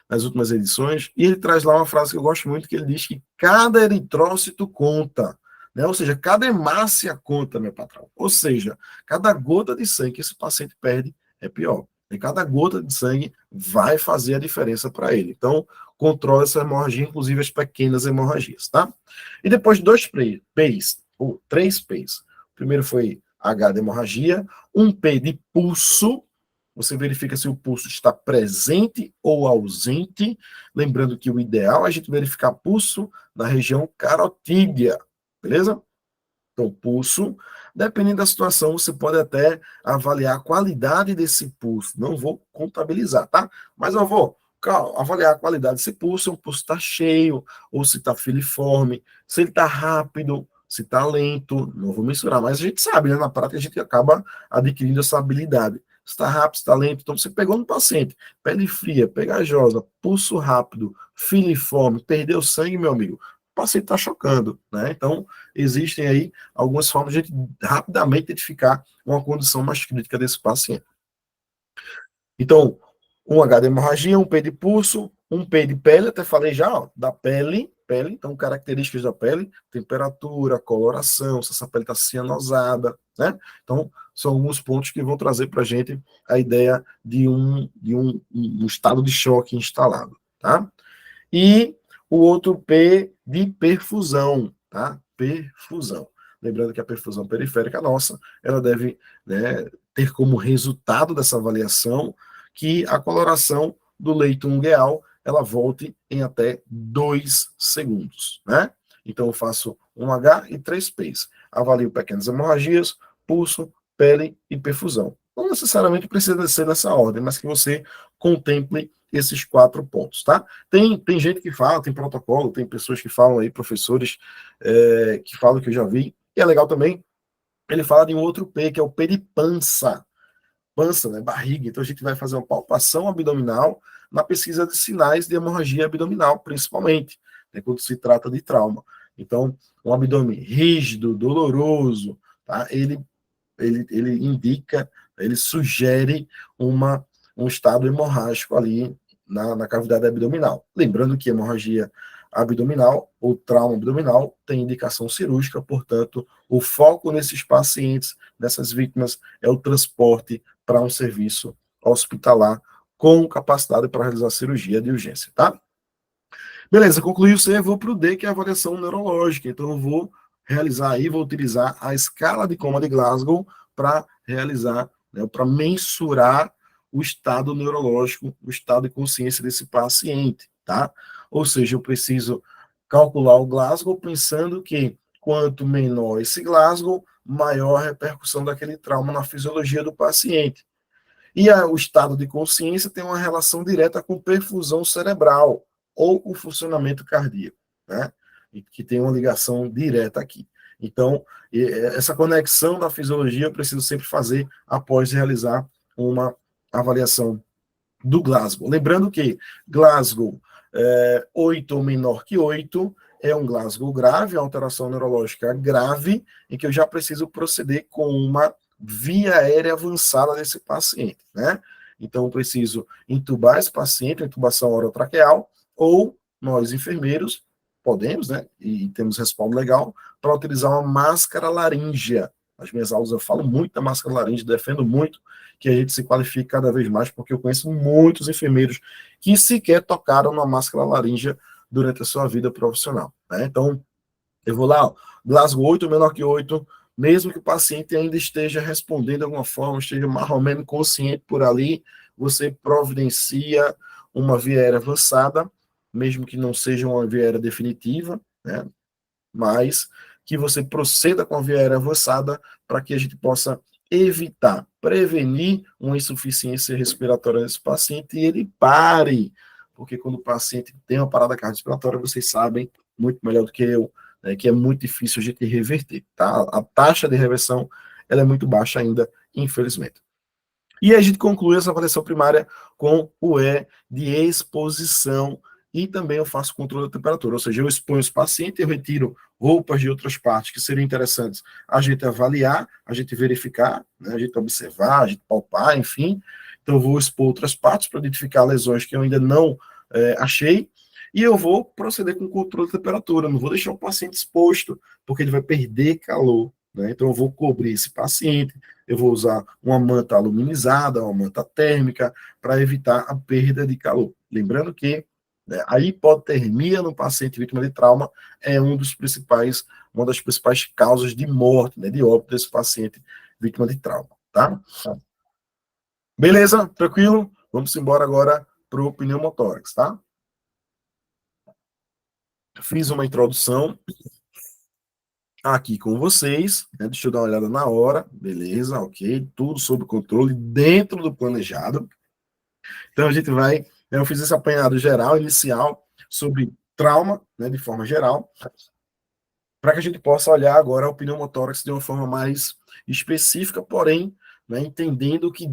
nas últimas edições, e ele traz lá uma frase que eu gosto muito, que ele diz que cada eritrócito conta, né? Ou seja, cada hemácia conta, meu patrão. Ou seja, cada gota de sangue que esse paciente perde é pior. E cada gota de sangue vai fazer a diferença para ele. Então, controla essa hemorragia, inclusive as pequenas hemorragias, tá? E depois de 2 P's, ou 3 P's. O primeiro foi H de hemorragia, 1 P de pulso. Você verifica se o pulso está presente ou ausente. Lembrando que o ideal é a gente verificar pulso na região carotídea, beleza? Então, pulso, dependendo da situação, você pode até avaliar a qualidade desse pulso. Não vou contabilizar, tá? Mas eu vou avaliar a qualidade desse pulso, se o pulso está cheio, ou se está filiforme, se ele está rápido, se está lento. Não vou mensurar, mas a gente sabe, né? Na prática, a gente acaba adquirindo essa habilidade. Se está rápido, se está lento. Então, você pegou no paciente, pele fria, pegajosa, pulso rápido, filiforme, perdeu sangue, meu amigo, o paciente está chocando, né? Então, existem aí algumas formas de a gente rapidamente identificar uma condição mais crítica desse paciente. Então, 1H de hemorragia, 1 P de pulso, 1 P de pele, até falei já, ó, da pele, então características da pele, temperatura, coloração, se essa pele está cianosada, né? Então, são alguns pontos que vão trazer para a gente a ideia de um estado de choque instalado, tá? E o outro P de perfusão, tá? Perfusão. Lembrando que a perfusão periférica nossa, ela deve, né, ter como resultado dessa avaliação que a coloração do leito ungueal ela volte em até 2 segundos, né? Então eu faço 1H e 3 P's. Avalio pequenas hemorragias, pulso, pele e perfusão. Não necessariamente precisa ser nessa ordem, mas que você contemple esses 4 pontos, tá? Tem gente que fala, tem protocolo, tem pessoas que falam aí, professores que falam que eu já vi, e é legal também, ele fala de um outro P, que é o P de pança, né, barriga, então a gente vai fazer uma palpação abdominal na pesquisa de sinais de hemorragia abdominal, principalmente, né, quando se trata de trauma. Então, um abdômen rígido, doloroso, tá? Ele indica, ele sugere um estado hemorrágico ali na cavidade abdominal. Lembrando que hemorragia abdominal ou trauma abdominal tem indicação cirúrgica, portanto, o foco nesses pacientes, nessas vítimas, é o transporte para um serviço hospitalar com capacidade para realizar cirurgia de urgência, tá? Beleza, concluiu o C, eu vou para o D, que é a avaliação neurológica. Então, eu vou realizar aí, vou utilizar a escala de coma de Glasgow para realizar, né, para mensurar o estado neurológico, o estado de consciência desse paciente, tá? Ou seja, eu preciso calcular o Glasgow pensando que quanto menor esse Glasgow, maior a repercussão daquele trauma na fisiologia do paciente. E o estado de consciência tem uma relação direta com perfusão cerebral ou o funcionamento cardíaco, né? E que tem uma ligação direta aqui. Então, essa conexão da fisiologia eu preciso sempre fazer após realizar uma avaliação do Glasgow. Lembrando que Glasgow 8 ou menor que 8 é um Glasgow grave, alteração neurológica grave, em que eu já preciso proceder com uma via aérea avançada desse paciente, né? Então, eu preciso intubar esse paciente, intubação orotraqueal, ou nós, enfermeiros, podemos, né, e temos respaldo legal, para utilizar uma máscara laríngea. Nas minhas aulas eu falo muito da máscara laríngea, defendo muito que a gente se qualifique cada vez mais, porque eu conheço muitos enfermeiros que sequer tocaram na máscara laríngea durante a sua vida profissional, né? Então, eu vou lá, ó, Glasgow 8 menor que 8, mesmo que o paciente ainda esteja respondendo de alguma forma, esteja mais ou menos consciente por ali, você providencia uma via aérea avançada, mesmo que não seja uma via aérea definitiva, né? Mas que você proceda com a via aérea avançada para que a gente possa evitar, prevenir uma insuficiência respiratória desse paciente e ele pare. Porque quando o paciente tem uma parada cardiorrespiratória, vocês sabem muito melhor do que eu, né, que é muito difícil a gente reverter, tá? A taxa de reversão ela é muito baixa ainda, infelizmente. E a gente conclui essa avaliação primária com o E de exposição e também eu faço controle da temperatura, ou seja, eu exponho os pacientes, eu retiro roupas de outras partes que seriam interessantes a gente avaliar, a gente verificar, né, a gente observar, a gente palpar, enfim. Então, eu vou expor outras partes para identificar lesões que eu ainda não achei, e eu vou proceder com o controle da temperatura, não vou deixar o paciente exposto, porque ele vai perder calor, né? Então, eu vou cobrir esse paciente, eu vou usar uma manta aluminizada, uma manta térmica, para evitar a perda de calor. Lembrando que, né, a hipotermia no paciente vítima de trauma é uma das principais causas de morte, né, de óbito desse paciente vítima de trauma, tá? Beleza? Tranquilo? Vamos embora agora para o pneumotórax, tá? Fiz uma introdução aqui com vocês, né? Deixa eu dar uma olhada na hora, beleza, ok, tudo sob controle, dentro do planejado. Então a gente vai, eu fiz esse apanhado geral, inicial, sobre trauma, né, de forma geral, para que a gente possa olhar agora o pneumotórax de uma forma mais específica, porém, né, entendendo o que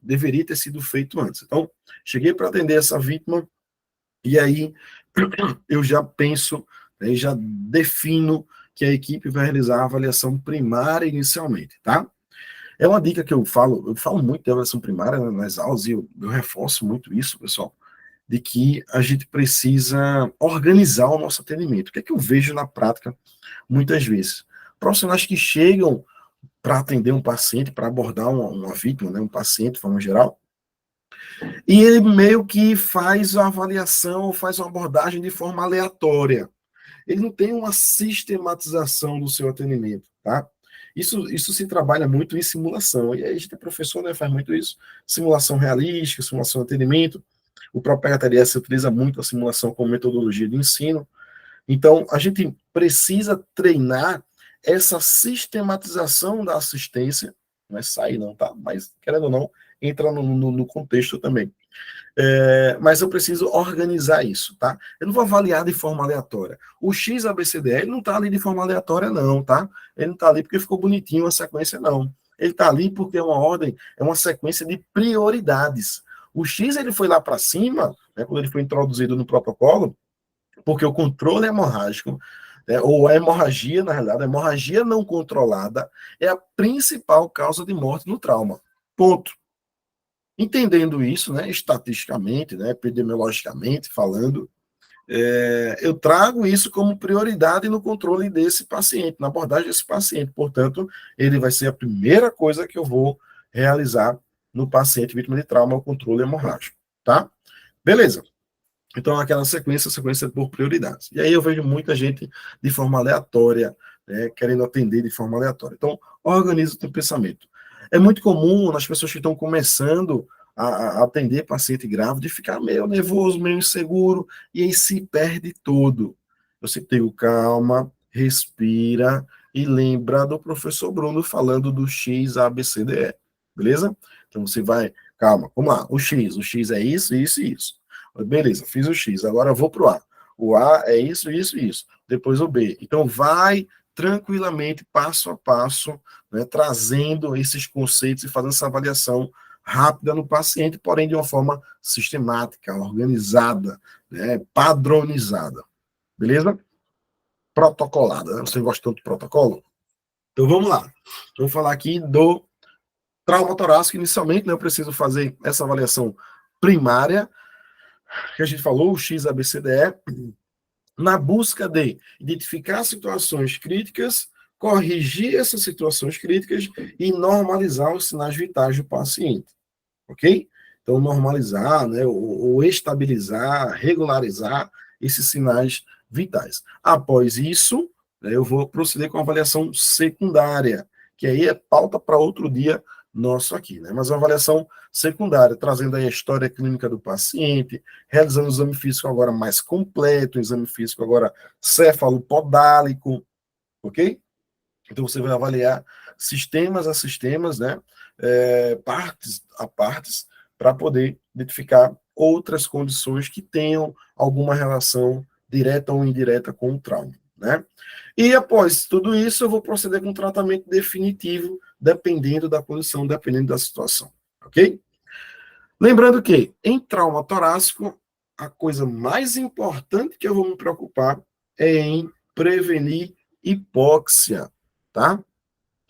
deveria ter sido feito antes. Então, cheguei para atender essa vítima, e aí eu já penso, né, já defino que a equipe vai realizar a avaliação primária inicialmente, tá? É uma dica que eu falo muito de avaliação primária, né, nas aulas, e eu reforço muito isso, pessoal, de que a gente precisa organizar o nosso atendimento. O que é que eu vejo na prática muitas vezes? Profissionais que chegam para atender um paciente, para abordar uma vítima, né, um paciente de forma geral, e ele meio que faz a avaliação, faz uma abordagem de forma aleatória. Ele não tem uma sistematização do seu atendimento, tá? Isso se trabalha muito em simulação, e aí a gente é professor, né, faz muito isso, simulação realística, simulação de atendimento, o próprio PHTLS utiliza muito a simulação como metodologia de ensino, então a gente precisa treinar essa sistematização da assistência, não é sair não, tá? Mas, querendo ou não, entra no contexto também. Mas eu preciso organizar isso, tá? Eu não vou avaliar de forma aleatória. O XABCDE não está ali de forma aleatória, não, tá? Ele não está ali porque ficou bonitinho a sequência, não. Ele está ali porque é uma ordem, é uma sequência de prioridades. O X ele foi lá para cima, né, quando ele foi introduzido no protocolo, porque o controle hemorrágico, né, ou a hemorragia, na realidade, a hemorragia não controlada é a principal causa de morte no trauma. Ponto. Entendendo isso, né, estatisticamente, né, epidemiologicamente falando, eu trago isso como prioridade no controle desse paciente, na abordagem desse paciente. Portanto, ele vai ser a primeira coisa que eu vou realizar no paciente vítima de trauma, o controle hemorrágico, tá? Beleza. Então, aquela sequência por prioridades. E aí eu vejo muita gente de forma aleatória, né, querendo atender de forma aleatória. Então, organiza o teu pensamento. É muito comum nas pessoas que estão começando a atender paciente grávida de ficar meio nervoso, meio inseguro, e aí se perde todo. Você tem calma, respira e lembra do professor Bruno falando do X, A, B, C, D, E. Beleza? Então você vai, calma, vamos lá. O X é isso, isso e isso. Beleza, fiz o X, agora eu vou para o A. O A é isso, isso e isso. Depois o B. Então vai tranquilamente, passo a passo, né, trazendo esses conceitos e fazendo essa avaliação rápida no paciente, porém de uma forma sistemática, organizada, né, padronizada. Beleza? Protocolada. Né? Você gosta tanto de protocolo? Então vamos lá. Vou falar aqui do trauma torácico. Inicialmente, né, eu preciso fazer essa avaliação primária, que a gente falou, o XABCDE, na busca de identificar situações críticas, corrigir essas situações críticas e normalizar os sinais vitais do paciente, ok? Então, normalizar, né, ou estabilizar, regularizar esses sinais vitais. Após isso, né, eu vou proceder com a avaliação secundária, que aí é pauta para outro dia nosso aqui, né? Mas a avaliação secundária, trazendo aí a história clínica do paciente, realizando o exame físico agora mais completo, o exame físico agora cefalopodálico, ok? Então você vai avaliar sistemas a sistemas, né? Partes a partes, para poder identificar outras condições que tenham alguma relação direta ou indireta com o trauma, né? E após tudo isso, eu vou proceder com um tratamento definitivo, dependendo da condição, dependendo da situação, ok? Lembrando que, em trauma torácico, a coisa mais importante que eu vou me preocupar é em prevenir hipóxia, tá?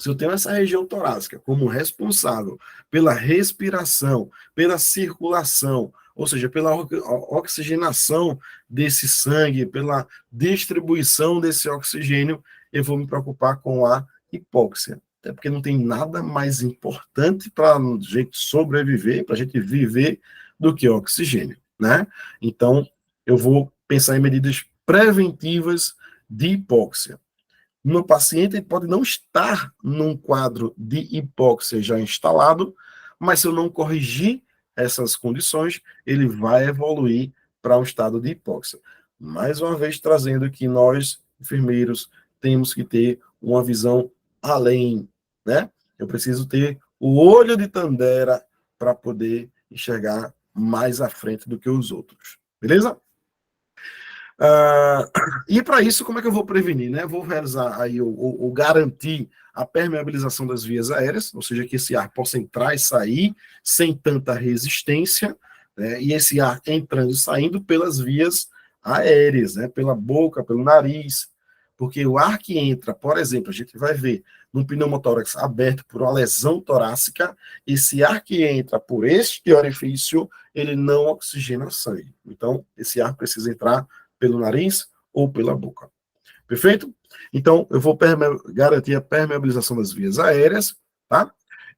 Se eu tenho essa região torácica como responsável pela respiração, pela circulação, ou seja, pela oxigenação desse sangue, pela distribuição desse oxigênio, eu vou me preocupar com a hipóxia. Até porque não tem nada mais importante para a gente sobreviver, para a gente viver, do que oxigênio, né? Então, eu vou pensar em medidas preventivas de hipóxia. No paciente, ele pode não estar num quadro de hipóxia já instalado, mas se eu não corrigir essas condições, ele vai evoluir para um estado de hipóxia. Mais uma vez, trazendo que nós, enfermeiros, temos que ter uma visão além, né? Eu preciso ter o olho de Tandera para poder enxergar mais à frente do que os outros. Beleza? E para isso, como é que eu vou prevenir? Né? Vou realizar aí, ou garantir a permeabilização das vias aéreas, ou seja, que esse ar possa entrar e sair sem tanta resistência, né? E esse ar entrando e saindo pelas vias aéreas, né? Pela boca, pelo nariz, porque o ar que entra, por exemplo, a gente vai ver num pneumotórax aberto por uma lesão torácica, esse ar que entra por este orifício, ele não oxigena sangue. Então, esse ar precisa entrar pelo nariz ou pela boca. Perfeito? Então, eu vou garantir a permeabilização das vias aéreas, tá?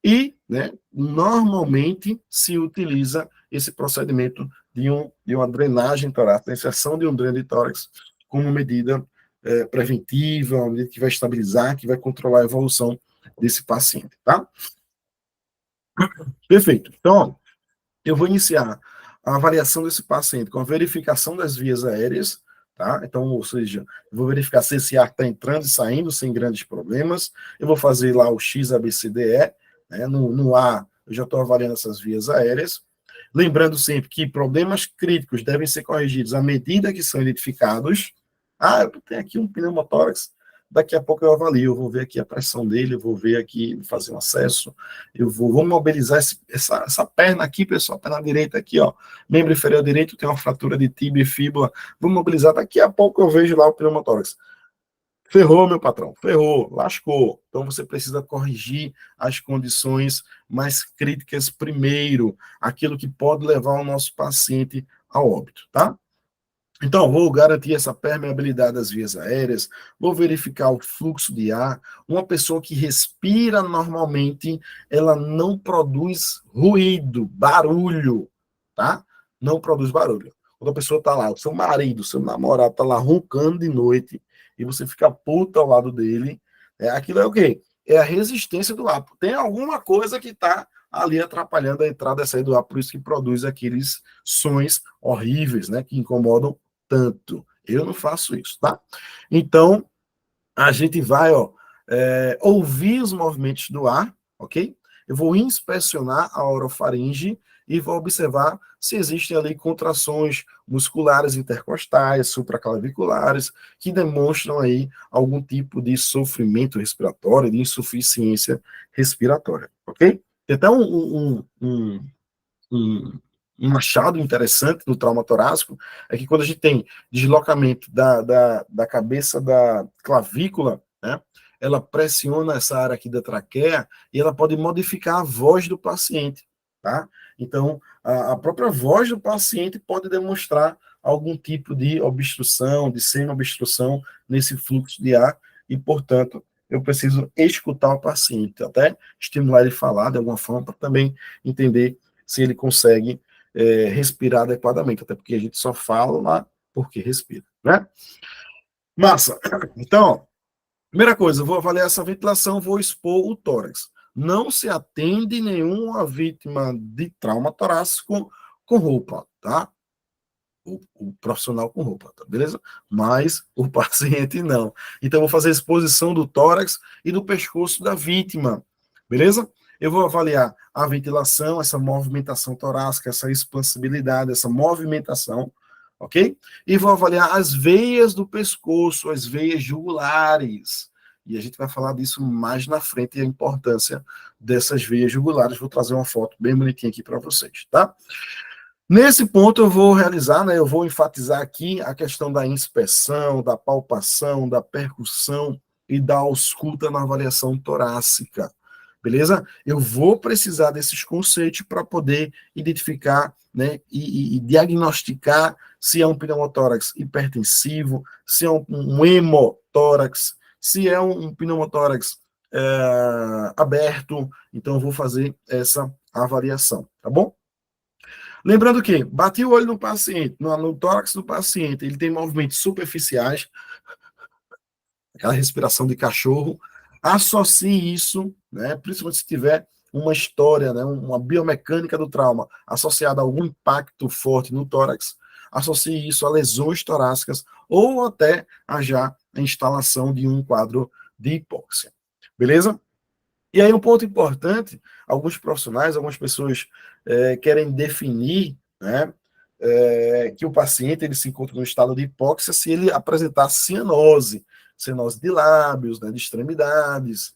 E, né, normalmente se utiliza esse procedimento de uma drenagem torácica, a inserção de um dreno de tórax como medida preventiva, uma medida que vai estabilizar, que vai controlar a evolução desse paciente, tá? Perfeito. Então, ó, eu vou iniciar a avaliação desse paciente com a verificação das vias aéreas, tá? Então, ou seja, eu vou verificar se esse ar está entrando e saindo sem grandes problemas. Eu vou fazer lá o XABCDE, né? No A, eu já estou avaliando essas vias aéreas. Lembrando sempre que problemas críticos devem ser corrigidos à medida que são identificados. Ah, eu tenho aqui um pneumotórax, daqui a pouco eu avalio, eu vou ver aqui a pressão dele, eu vou ver aqui, fazer um acesso, vou mobilizar essa perna aqui, pessoal, perna direita aqui, ó, membro inferior direito tem uma fratura de tíbia e fíbula, vou mobilizar, daqui a pouco eu vejo lá o pneumotórax. Ferrou, meu patrão, ferrou, lascou. Então você precisa corrigir as condições mais críticas primeiro, aquilo que pode levar o nosso paciente ao óbito, tá? Então, vou garantir essa permeabilidade das vias aéreas, vou verificar o fluxo de ar. Uma pessoa que respira normalmente, ela não produz ruído, barulho, tá? Não produz barulho. Quando a pessoa está lá, o seu marido, o seu namorado está lá roncando de noite, e você fica puto ao lado dele, aquilo é o quê? É a resistência do ar. Tem alguma coisa que está ali atrapalhando a entrada e saída do ar, por isso que produz aqueles sons horríveis, né, que incomodam tanto. Eu não faço isso, tá? Então, a gente vai, ouvir os movimentos do ar, ok? Eu vou inspecionar a orofaringe e vou observar se existem ali contrações musculares intercostais, supraclaviculares, que demonstram aí algum tipo de sofrimento respiratório, de insuficiência respiratória, ok? Então, um, um achado interessante do trauma torácico é que quando a gente tem deslocamento da cabeça da clavícula, né, ela pressiona essa área aqui da traqueia e ela pode modificar a voz do paciente, tá? Então, a própria voz do paciente pode demonstrar algum tipo de obstrução, de semi-obstrução nesse fluxo de ar e, portanto, eu preciso escutar o paciente, até estimular ele a falar de alguma forma para também entender se ele consegue respirar adequadamente, até porque a gente só fala lá porque respira, né? Massa. Então, primeira coisa, eu vou avaliar essa ventilação, vou expor o tórax. Não se atende nenhuma vítima de trauma torácico com roupa, tá? O profissional com roupa, tá? Beleza? Mas o paciente não. Então, eu vou fazer a exposição do tórax e do pescoço da vítima, beleza? Eu vou avaliar a ventilação, essa movimentação torácica, essa expansibilidade, essa movimentação, ok? E vou avaliar as veias do pescoço, as veias jugulares. E a gente vai falar disso mais na frente, a importância dessas veias jugulares. Vou trazer uma foto bem bonitinha aqui para vocês, tá? Nesse ponto eu vou realizar, né, eu vou enfatizar aqui a questão da inspeção, da palpação, da percussão e da ausculta na avaliação torácica, beleza? Eu vou precisar desses conceitos para poder identificar, né, e diagnosticar se é um pneumotórax hipertensivo, se é um hemotórax, se é um pneumotórax aberto. Então eu vou fazer essa avaliação, tá bom? Lembrando que bati o olho no paciente, no tórax do paciente, ele tem movimentos superficiais, aquela respiração de cachorro, associe isso, né, principalmente se tiver uma história, né, uma biomecânica do trauma associada a algum impacto forte no tórax, associe isso a lesões torácicas ou até a já a instalação de um quadro de hipóxia. Beleza? E aí um ponto importante, alguns profissionais, algumas pessoas querem definir, né, que o paciente ele se encontra no estado de hipóxia se ele apresentar cianose de lábios, né, de extremidades,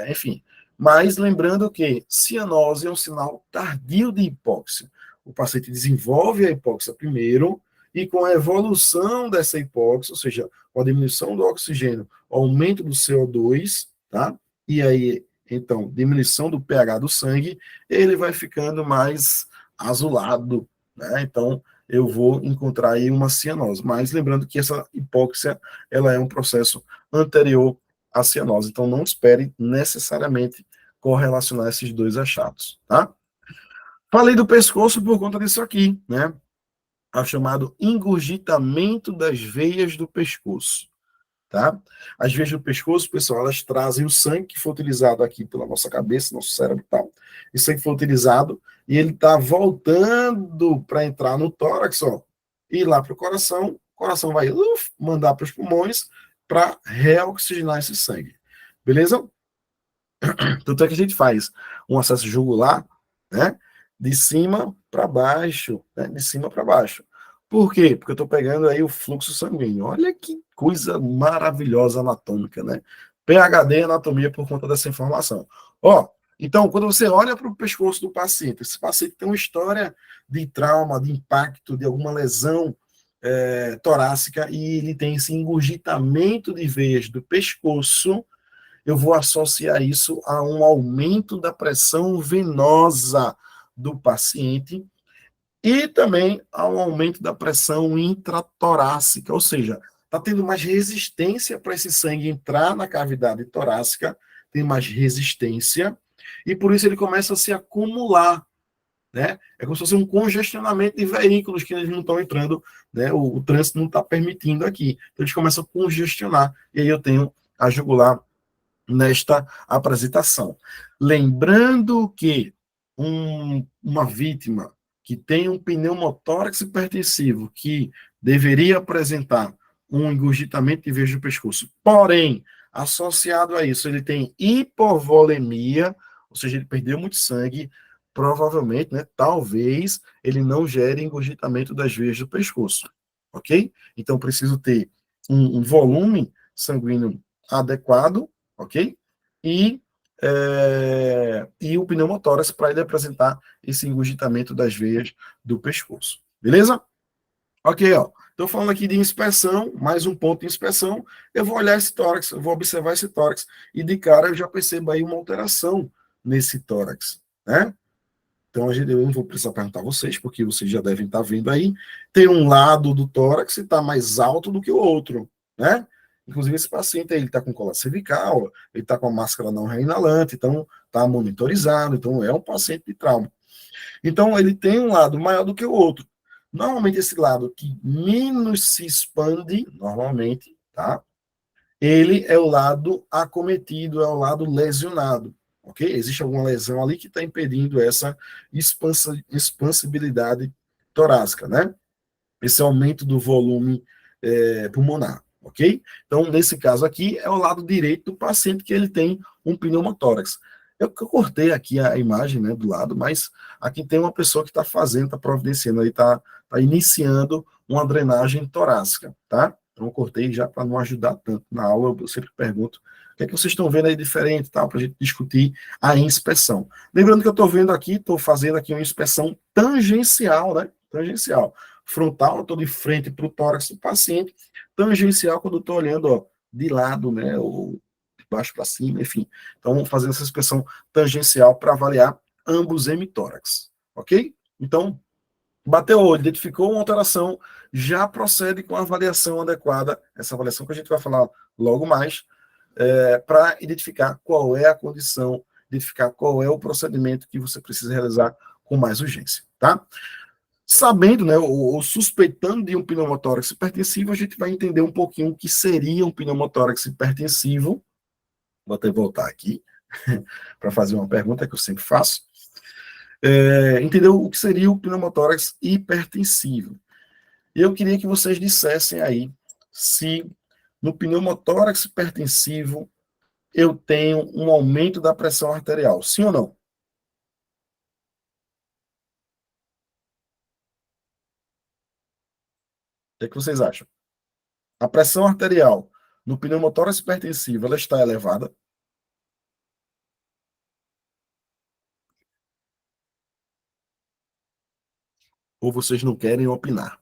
enfim. Mas lembrando que cianose é um sinal tardio de hipóxia. O paciente desenvolve a hipóxia primeiro e com a evolução dessa hipóxia, ou seja, com a diminuição do oxigênio, aumento do CO2, tá? E aí, então, diminuição do pH do sangue, ele vai ficando mais azulado, né? Então, eu vou encontrar aí uma cianose. Mas lembrando que essa hipóxia, ela é um processo anterior à cianose. Então, não espere necessariamente correlacionar esses dois achados, tá? Falei do pescoço por conta disso aqui, né? O chamado engurgitamento das veias do pescoço. Tá? As veias do pescoço, pessoal, elas trazem o sangue que foi utilizado aqui pela nossa cabeça, nosso cérebro e tal. Isso sangue foi utilizado e ele está voltando para entrar no tórax, ó, e ir lá para o coração vai mandar para os pulmões para reoxigenar esse sangue. Beleza? Tanto é que a gente faz um acesso jugular, né? De cima para baixo, né? De cima para baixo. Por quê? Porque eu estou pegando aí o fluxo sanguíneo. Olha que coisa maravilhosa anatômica, né? PhD em anatomia por conta dessa informação. Ó, então, quando você olha para o pescoço do paciente, esse paciente tem uma história de trauma, de impacto, de alguma lesão torácica, e ele tem esse engurgitamento de veias do pescoço, eu vou associar isso a um aumento da pressão venosa do paciente e também a um aumento da pressão intratorácica, ou seja, está tendo mais resistência para esse sangue entrar na cavidade torácica, tem mais resistência, e por isso ele começa a se acumular, né? É como se fosse um congestionamento de veículos que eles não estão entrando, né? O trânsito não está permitindo aqui. Então, eles começam a congestionar. E aí eu tenho a jugular nesta apresentação. Lembrando que uma vítima que tem um pneumotórax hipertensivo, que deveria apresentar um engurgitamento de veias do pescoço, porém, associado a isso, ele tem hipovolemia, ou seja, ele perdeu muito sangue, provavelmente, né, talvez, ele não gere engurgitamento das veias do pescoço, ok? Então, preciso ter um volume sanguíneo adequado, ok? E o pneumotórax para ele apresentar esse engurgitamento das veias do pescoço. Beleza? Ok, ó. Estou falando aqui de inspeção, mais um ponto de inspeção. Eu vou olhar esse tórax, eu vou observar esse tórax, e de cara eu já percebo aí uma alteração nesse tórax, né? Então, eu não vou precisar perguntar a vocês, porque vocês já devem estar vendo aí. Tem um lado do tórax que está mais alto do que o outro, né? Inclusive, esse paciente ele está com cola cervical, ele está com a máscara não reinalante, então está monitorizado, então é um paciente de trauma. Então, ele tem um lado maior do que o outro. Normalmente, esse lado que menos se expande, normalmente, tá? Ele é o lado acometido, é o lado lesionado, ok? Existe alguma lesão ali que está impedindo essa expansibilidade torácica, né? Esse aumento do volume pulmonar, ok? Então, nesse caso aqui, é o lado direito do paciente que ele tem um pneumotórax. Eu cortei aqui a imagem, né, do lado, mas aqui tem uma pessoa que está fazendo, está providenciando, está iniciando uma drenagem torácica, tá? Então, eu cortei já para não ajudar tanto na aula, eu sempre pergunto o que é que vocês estão vendo aí diferente, tá? Para a gente discutir a inspeção. Lembrando que eu estou vendo aqui, estou fazendo aqui uma inspeção tangencial, né? Tangencial. Frontal, eu estou de frente para o tórax do paciente, tangencial quando eu estou olhando, ó, de lado, né? Ou de baixo para cima, enfim. Então, fazendo essa inspeção tangencial para avaliar ambos hemitórax, ok? Então, bateu o olho, identificou uma alteração, já procede com a avaliação adequada, essa avaliação que a gente vai falar logo mais, para identificar qual é a condição, identificar qual é o procedimento que você precisa realizar com mais urgência, tá? Sabendo, né, ou suspeitando de um pneumotórax hipertensivo, a gente vai entender um pouquinho o que seria um pneumotórax hipertensivo. Vou até voltar aqui para fazer uma pergunta que eu sempre faço. Entender o que seria o pneumotórax hipertensivo. Eu queria que vocês dissessem aí se no pneumotórax hipertensivo eu tenho um aumento da pressão arterial, sim ou não? O que é que vocês acham? A pressão arterial no pneumotórax hipertensivo, ela está elevada? Ou vocês não querem opinar?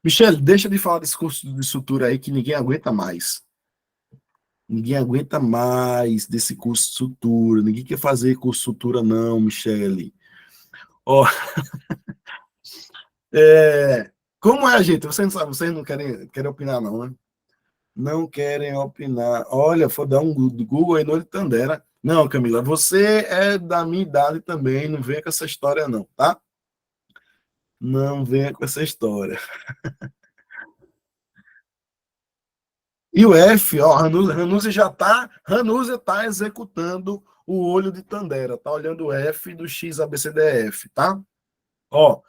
Michele, deixa de falar desse curso de sutura aí que ninguém aguenta mais. Ninguém aguenta mais desse curso de sutura. Ninguém quer fazer curso de sutura, não, Michele. Ó, como é, gente? Vocês não sabem, vocês não querem opinar, não, né? Não querem opinar. Olha, for dar um Google aí no Tandera. Não, Camila, você é da minha idade também, não venha com essa história, não, tá? Não venha com essa história. E o F, ó, Ranuzi tá executando o olho de Tandera, tá olhando o F do XABCDF, tá? Ó,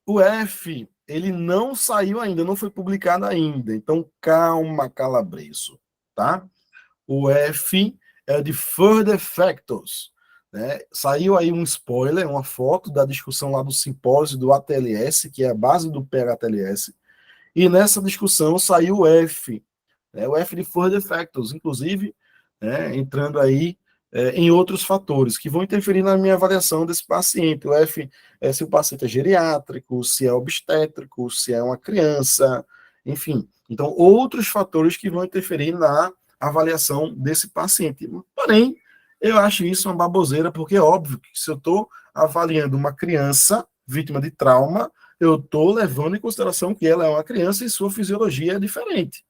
o F, ele não saiu ainda, não foi publicado ainda, então calma, calabreso, tá? O F é de Further Factors, né? Saiu aí um spoiler, uma foto da discussão lá do simpósio do ATLS, que é a base do PHTLS, e nessa discussão saiu o F, né? O F de Further Factors, inclusive, né, entrando aí em outros fatores que vão interferir na minha avaliação desse paciente. O F é se o paciente é geriátrico, se é obstétrico, se é uma criança, enfim. Então, outros fatores que vão interferir na avaliação desse paciente. Porém, eu acho isso uma baboseira, porque é óbvio que se eu estou avaliando uma criança vítima de trauma, eu estou levando em consideração que ela é uma criança e sua fisiologia é diferente.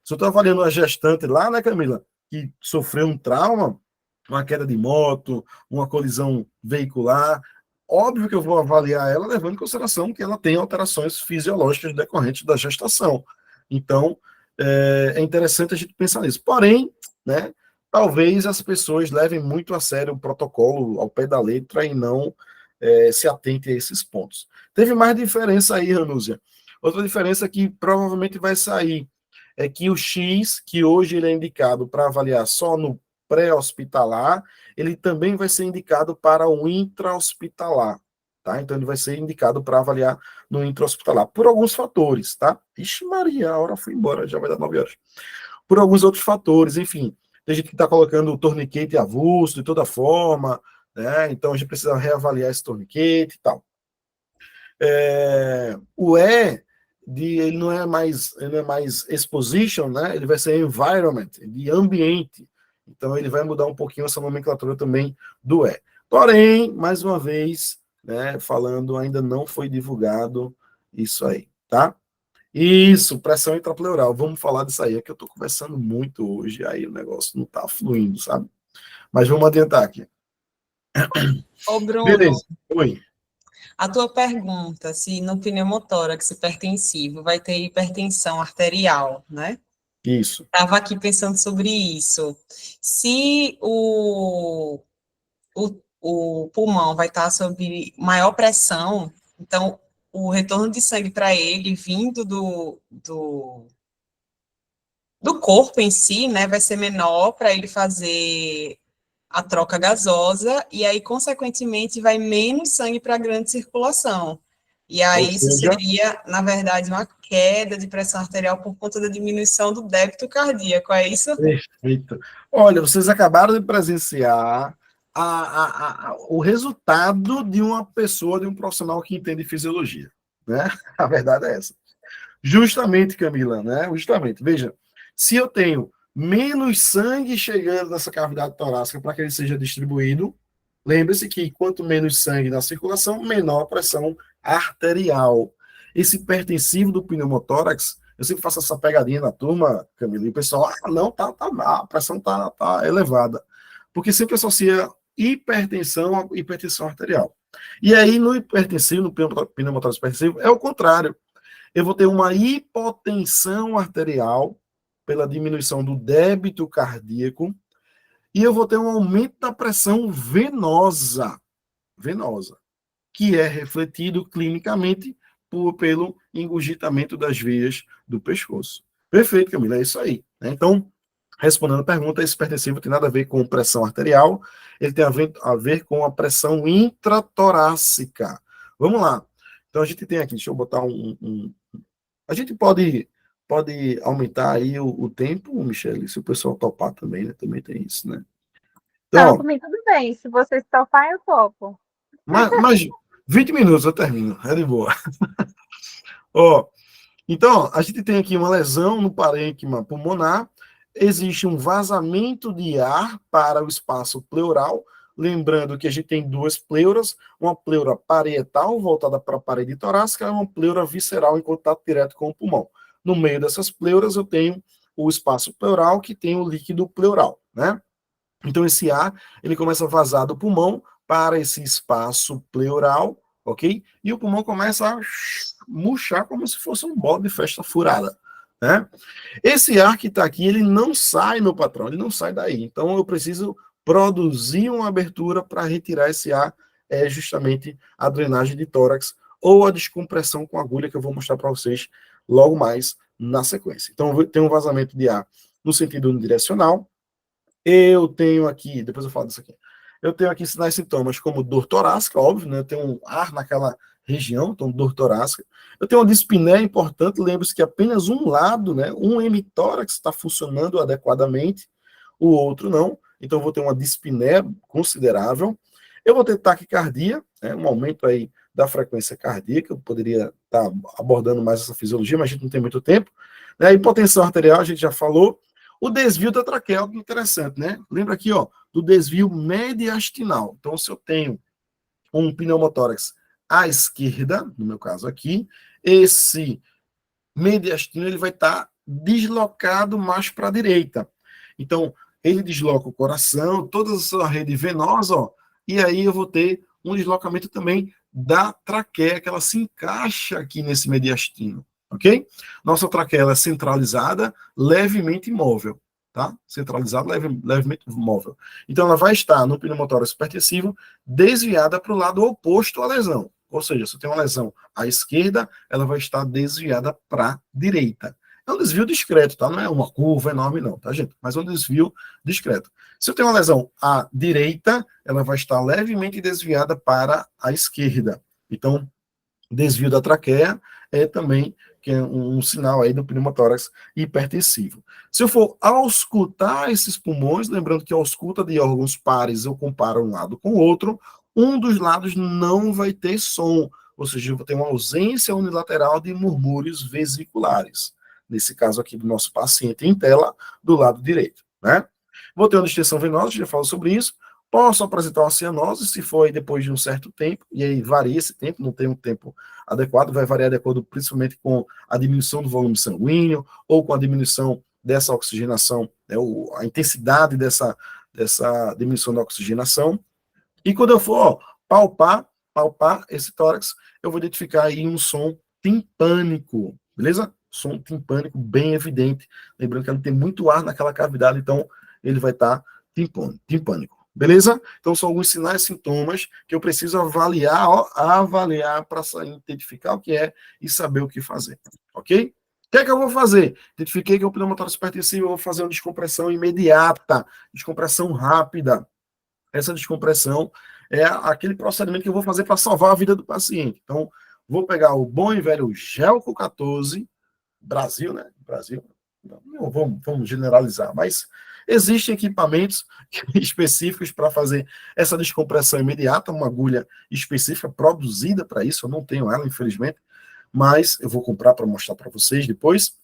Se eu estou avaliando uma gestante lá, né, Camila, que sofreu um trauma, uma queda de moto, uma colisão veicular. Óbvio que eu vou avaliar ela levando em consideração que ela tem alterações fisiológicas decorrentes da gestação. Então, é interessante a gente pensar nisso. Porém, né, talvez as pessoas levem muito a sério o protocolo ao pé da letra e não se atentem a esses pontos. Teve mais diferença aí, Ranúzia. Outra diferença que provavelmente vai sair é que o X, que hoje ele é indicado para avaliar só no pré-hospitalar, ele também vai ser indicado para o intra-hospitalar, tá? Então, ele vai ser indicado para avaliar no intra-hospitalar, por alguns fatores, tá? Ixi Maria, a hora foi embora, já vai dar 9 horas. Por alguns outros fatores, enfim. Tem gente que está colocando o torniquete avulso de toda forma, né? Então, a gente precisa reavaliar esse torniquete e tal. O ele não é mais exposition, né? Ele vai ser environment, de ambiente. Então, ele vai mudar um pouquinho essa nomenclatura também do E. Porém, mais uma vez, né, falando, ainda não foi divulgado isso aí, tá? Isso, pressão intrapleural. Vamos falar disso aí, é que eu estou conversando muito hoje, aí o negócio não está fluindo, sabe? Mas vamos adiantar aqui. Ô, Bruno, beleza. Oi. A tua pergunta, se no pneumotórax hipertensivo vai ter hipertensão arterial, né? Isso. Estava aqui pensando sobre isso. Se o pulmão vai estar sob maior pressão, então o retorno de sangue para ele, vindo do corpo em si, né, vai ser menor para ele fazer a troca gasosa, e aí, consequentemente, vai menos sangue para a grande circulação. E Ou aí, isso seja, seria, na verdade, uma queda de pressão arterial por conta da diminuição do débito cardíaco, é isso? perfeito. Olha, vocês acabaram de presenciar o resultado de uma pessoa, de um profissional que entende fisiologia, né? A verdade é essa. Justamente, Camila, né? Justamente. Veja, se eu tenho menos sangue chegando nessa cavidade torácica para que ele seja distribuído, lembre-se que quanto menos sangue na circulação, menor a pressão arterial. Esse hipertensivo do pneumotórax, eu sempre faço essa pegadinha na turma, Camila, e o pessoal, não, a pressão tá elevada. Porque sempre associa hipertensão a hipertensão arterial. E aí, no hipertensivo, no pneumotórax hipertensivo, é o contrário. Eu vou ter uma hipotensão arterial pela diminuição do débito cardíaco e eu vou ter um aumento da pressão venosa, que é refletido clinicamente pelo engurgitamento das veias do pescoço. Perfeito, Camila, é isso aí. Né? Então, respondendo a pergunta, esse hipertensivo tem nada a ver com pressão arterial, ele tem a ver com a pressão intratorácica. Vamos lá. Então, a gente tem aqui, deixa eu botar a gente pode aumentar aí o tempo, Michele, se o pessoal topar também, né? Também tem isso, né? Não, Então, por mim tudo bem. Se vocês toparem, eu topo. mais 20 minutos eu termino, é de boa. Ó, então, a gente tem aqui uma lesão no parênquima pulmonar, existe um vazamento de ar para o espaço pleural, lembrando que a gente tem duas pleuras, uma pleura parietal voltada para a parede torácica e uma pleura visceral em contato direto com o pulmão. No meio dessas pleuras eu tenho o espaço pleural que tem o líquido pleural, né? Então esse ar, ele começa a vazar do pulmão para esse espaço pleural, ok? E o pulmão começa a murchar como se fosse um bolo de festa furada, né? Esse ar que está aqui, ele não sai, meu patrão, ele não sai daí. Então eu preciso produzir uma abertura para retirar esse ar, é justamente a drenagem de tórax ou a descompressão com agulha que eu vou mostrar para vocês logo mais na sequência. Então tem um vazamento de ar no sentido unidirecional. Eu tenho aqui, depois eu falo disso aqui, eu tenho aqui sinais e sintomas como dor torácica, óbvio, né? Eu tenho um ar naquela região, então dor torácica. Eu tenho uma dispneia importante, lembre-se que apenas um lado, né? Um hemitórax está funcionando adequadamente, o outro não. Então eu vou ter uma dispneia considerável. Eu vou ter taquicardia, né? Um aumento aí da frequência cardíaca. Eu poderia estar abordando mais essa fisiologia, mas a gente não tem muito tempo. Né? Hipotensão arterial, a gente já falou. O desvio da traqueia, algo interessante, né? Lembra aqui, ó, do desvio mediastinal. Então, se eu tenho um pneumotórax à esquerda, no meu caso aqui, esse mediastino ele vai estar deslocado mais para a direita. Então, ele desloca o coração, toda a sua rede venosa, ó, e aí eu vou ter um deslocamento também da traqueia, que ela se encaixa aqui nesse mediastino, ok? Nossa traqueia ela é centralizada, levemente imóvel, tá? Centralizada, levemente móvel. Então, ela vai estar no pneumotórax hipertensivo desviada para o lado oposto à lesão. Ou seja, se eu tenho uma lesão à esquerda, ela vai estar desviada para a direita. É um desvio discreto, tá? Não é uma curva enorme, não, tá, gente? Mas é um desvio discreto. Se eu tenho uma lesão à direita, ela vai estar levemente desviada para a esquerda. Então, desvio da traqueia é também que é um sinal aí do pneumotórax hipertensivo. Se eu for auscultar esses pulmões, lembrando que a ausculta de órgãos pares eu comparo um lado com o outro, um dos lados não vai ter som, ou seja, eu vou ter uma ausência unilateral de murmúrios vesiculares. Nesse caso aqui do nosso paciente em tela, do lado direito, né? Vou ter uma distensão venosa, já falo sobre isso. Posso apresentar uma cianose, se for aí depois de um certo tempo, e aí varia esse tempo, não tem um tempo adequado, vai variar de acordo principalmente com a diminuição do volume sanguíneo, ou com a diminuição dessa oxigenação, né, a intensidade dessa diminuição da oxigenação. E quando eu for palpar esse tórax, eu vou identificar aí um som timpânico, beleza? Som timpânico bem evidente. Lembrando que ele tem muito ar naquela cavidade, então ele vai estar timpânico. Beleza? Então são alguns sinais e sintomas que eu preciso avaliar para identificar o que é e saber o que fazer. Ok? O que é que eu vou fazer? Identifiquei que é um pneumotórax hipertensivo, eu vou fazer uma descompressão imediata, descompressão rápida. Essa descompressão é aquele procedimento que eu vou fazer para salvar a vida do paciente. Então, vou pegar o bom e velho Gelco 14, Brasil, né? Brasil. Não, vamos generalizar, mas existem equipamentos específicos para fazer essa descompressão imediata, uma agulha específica produzida para isso, eu não tenho ela, infelizmente, mas eu vou comprar para mostrar para vocês depois.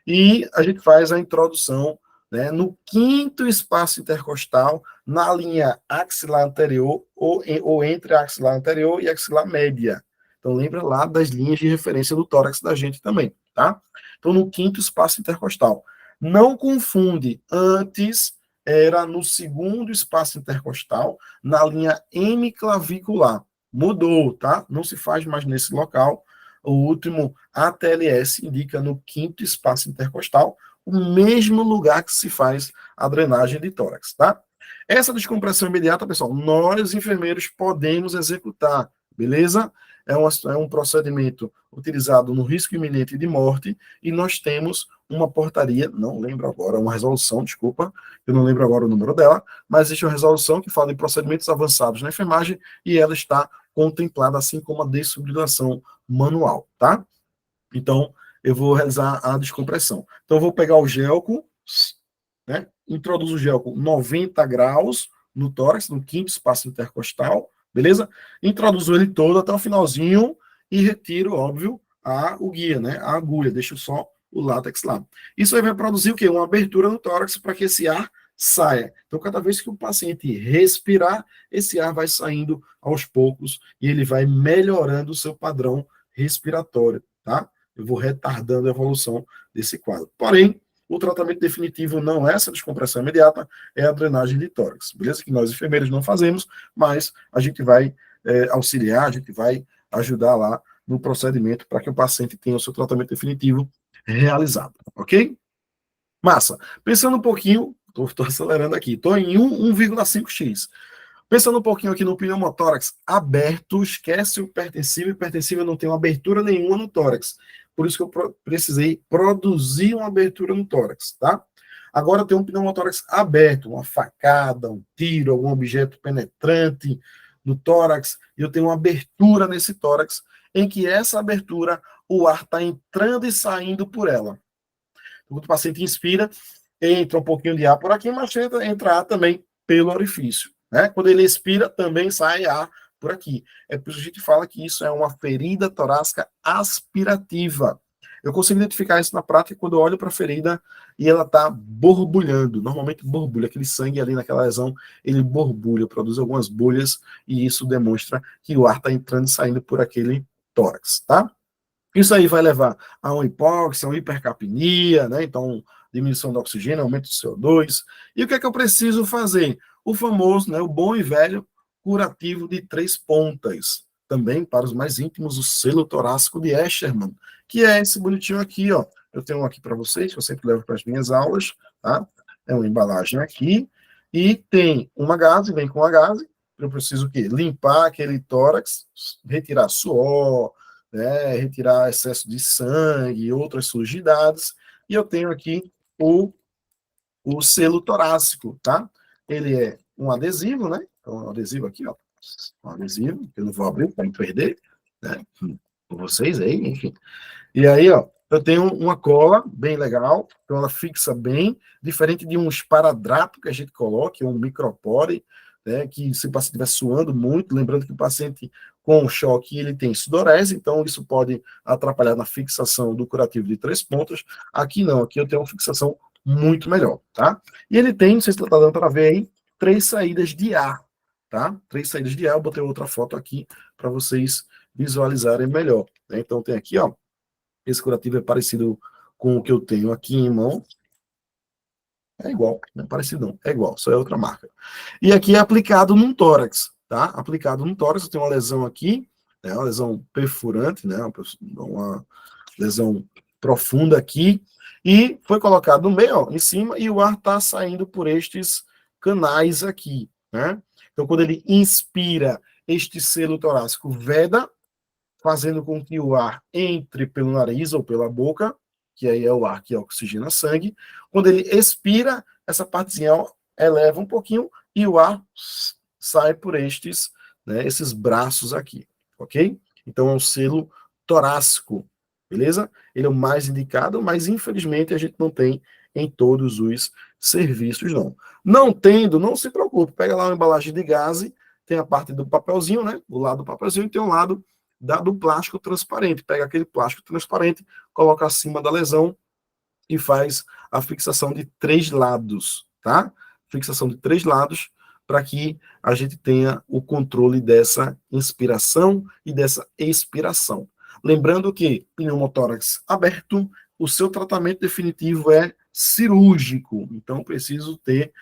E a gente faz a introdução, né, no quinto espaço intercostal, na linha axilar anterior ou entre a axilar anterior e a axilar média. Então, lembra lá das linhas de referência do tórax da gente também, tá? Então, no quinto espaço intercostal. Não confunde, antes era no segundo espaço intercostal, na linha hemiclavicular. Mudou, tá? Não se faz mais nesse local. O último ATLS indica no quinto espaço intercostal, o mesmo lugar que se faz a drenagem de tórax, tá? Essa descompressão imediata, pessoal, nós enfermeiros podemos executar, beleza? É um procedimento utilizado no risco iminente de morte e nós temos uma portaria, não lembro agora, uma resolução, desculpa, eu não lembro agora o número dela, mas existe uma resolução que fala em procedimentos avançados na enfermagem e ela está contemplada, assim como a desfibrilação manual, tá? Então, eu vou realizar a descompressão. Então, eu vou pegar o gelco, né? Introduzo o gelco 90 graus no tórax, no quinto espaço intercostal, beleza? Introduzo ele todo até o finalzinho e retiro, óbvio, o guia, né? A agulha, deixo só o látex lá. Isso aí vai produzir o quê? Uma abertura no tórax para que esse ar saia. Então, cada vez que o paciente respirar, esse ar vai saindo aos poucos e ele vai melhorando o seu padrão respiratório, tá? Eu vou retardando a evolução desse quadro. Porém, o tratamento definitivo não é essa descompressão imediata, é a drenagem de tórax, beleza? Que nós enfermeiros não fazemos, mas a gente vai auxiliar, a gente vai ajudar lá no procedimento para que o paciente tenha o seu tratamento definitivo realizado, ok? Massa. Pensando um pouquinho, estou acelerando aqui, estou em 1,5x. Pensando um pouquinho aqui no pneumotórax aberto, esquece o hipertensivo não tem uma abertura nenhuma no tórax. Por isso que eu precisei produzir uma abertura no tórax, tá? Agora tem um pneumotórax aberto, uma facada, um tiro, algum objeto penetrante no tórax, e eu tenho uma abertura nesse tórax, em que essa abertura, o ar está entrando e saindo por ela. Quando o paciente inspira, entra um pouquinho de ar por aqui, mas entra ar também pelo orifício, né? Quando ele expira, também sai ar por aqui. É por isso que a gente fala que isso é uma ferida torácica aspirativa. Eu consigo identificar isso na prática quando eu olho para a ferida e ela está borbulhando. Normalmente borbulha, aquele sangue ali naquela lesão, ele borbulha, produz algumas bolhas e isso demonstra que o ar está entrando e saindo por aquele tórax, tá? Isso aí vai levar a uma hipóxia, a uma hipercapnia, né? Então, diminuição do oxigênio, aumento do CO2. E o que é que eu preciso fazer? O famoso, né, o bom e velho curativo de 3 pontas. Também, para os mais íntimos, o selo torácico de Escherman, que é esse bonitinho aqui, ó. Eu tenho um aqui para vocês, que eu sempre levo para as minhas aulas, tá? É uma embalagem aqui, e tem uma gaze, vem com a gaze. Eu preciso o quê? Limpar aquele tórax, retirar suor, né, retirar excesso de sangue, outras sujidades, e eu tenho aqui o selo torácico, tá? Ele é um adesivo, né? Então, um adesivo aqui, ó. Um adesivo, que eu não vou abrir para não perder, né? Com vocês aí, enfim. E aí, ó, eu tenho uma cola bem legal, então ela fixa bem, diferente de um esparadrapo que a gente coloca, um micropore, né, que se o paciente estiver suando muito, lembrando que o paciente com choque, ele tem sudorese, então isso pode atrapalhar na fixação do curativo de 3 pontas. Aqui não, aqui eu tenho uma fixação muito melhor, tá? E ele tem, não sei se está dando para ver aí, 3 saídas de ar, tá? 3 saídas de ar, eu botei outra foto aqui para vocês visualizarem melhor, né? Então tem aqui, ó, esse curativo é parecido com o que eu tenho aqui em mão. É igual, não é parecido não, é igual, só é outra marca. E aqui é aplicado num tórax, tá? Aplicado num tórax, eu tenho uma lesão aqui, né, uma lesão perfurante, né, uma lesão profunda aqui, e foi colocado no meio, ó, em cima, e o ar está saindo por estes canais aqui, né? Então, quando ele inspira, este selo torácico veda, fazendo com que o ar entre pelo nariz ou pela boca, que aí é o ar que oxigena sangue. Quando ele expira, essa partezinha eleva um pouquinho e o ar sai por estes, né, esses braços aqui, ok? Então é um selo torácico, beleza? Ele é o mais indicado, mas infelizmente a gente não tem em todos os serviços, não. Não tendo, não se preocupe, pega lá uma embalagem de gaze, tem a parte do papelzinho, né? O lado do papelzinho e tem um lado do plástico transparente. Pega aquele plástico transparente, coloca acima da lesão e faz a fixação de 3 lados, tá? Fixação de 3 lados para que a gente tenha o controle dessa inspiração e dessa expiração. Lembrando que pneumotórax aberto, o seu tratamento definitivo é cirúrgico, então preciso ter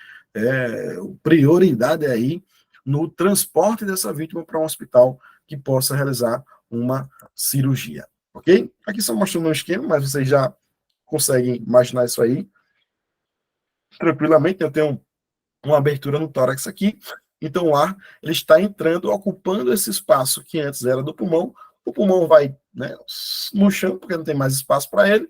prioridade aí no transporte dessa vítima para um hospital que possa realizar uma cirurgia, ok? Aqui só mostrando um esquema, mas vocês já conseguem imaginar isso aí tranquilamente. Eu tenho uma abertura no tórax aqui, então o ar ele está entrando, ocupando esse espaço que antes era do pulmão. O pulmão vai, né, murchando, porque não tem mais espaço para ele,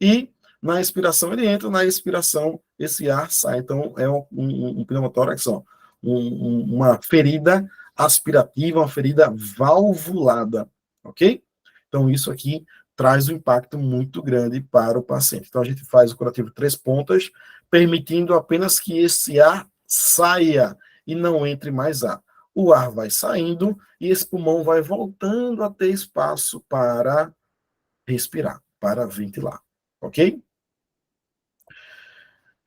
e na expiração ele entra, na expiração esse ar sai. Então é um pneumotórax, ó, uma ferida aspirativa, uma ferida valvulada, ok? Então isso aqui traz um impacto muito grande para o paciente. Então a gente faz o curativo 3 pontas, permitindo apenas que esse ar saia e não entre mais ar. O ar vai saindo e esse pulmão vai voltando a ter espaço para respirar, para ventilar, ok?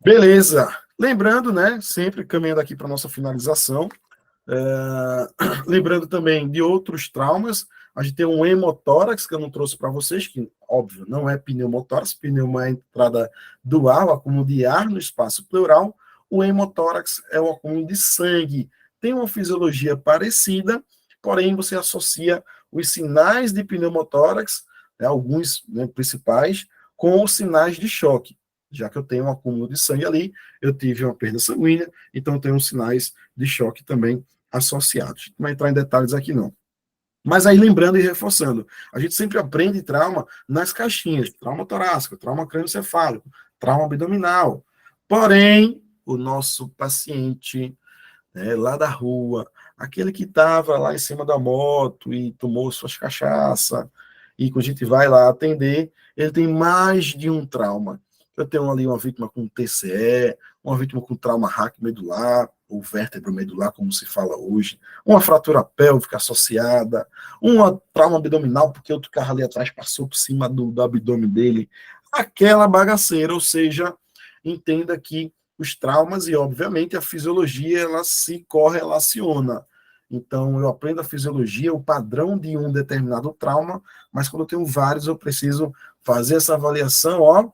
Beleza. Lembrando, né, sempre caminhando aqui para a nossa finalização, lembrando também de outros traumas, a gente tem um hemotórax, que eu não trouxe para vocês, que, óbvio, não é pneumotórax, pneumo é a entrada do ar, o acúmulo de ar no espaço pleural, o hemotórax é o acúmulo de sangue, tem uma fisiologia parecida, porém você associa os sinais de pneumotórax, né, alguns, né, principais, com os sinais de choque. Já que eu tenho um acúmulo de sangue ali, eu tive uma perda sanguínea, então eu tenho sinais de choque também associados. Não vai entrar em detalhes aqui, não. Mas aí, lembrando e reforçando, a gente sempre aprende trauma nas caixinhas, trauma torácico, trauma crânioencefálico, trauma abdominal. Porém, o nosso paciente, né, lá da rua, aquele que estava lá em cima da moto e tomou suas cachaças, e quando a gente vai lá atender, ele tem mais de um trauma. Eu tenho ali uma vítima com TCE, uma vítima com trauma raquimedular, ou vértebro medular, como se fala hoje, uma fratura pélvica associada, uma trauma abdominal, porque outro carro ali atrás passou por cima do abdômen dele, aquela bagaceira, ou seja, entenda que os traumas e, obviamente, a fisiologia, ela se correlaciona. Então, eu aprendo a fisiologia, o padrão de um determinado trauma, mas quando eu tenho vários, eu preciso fazer essa avaliação, ó,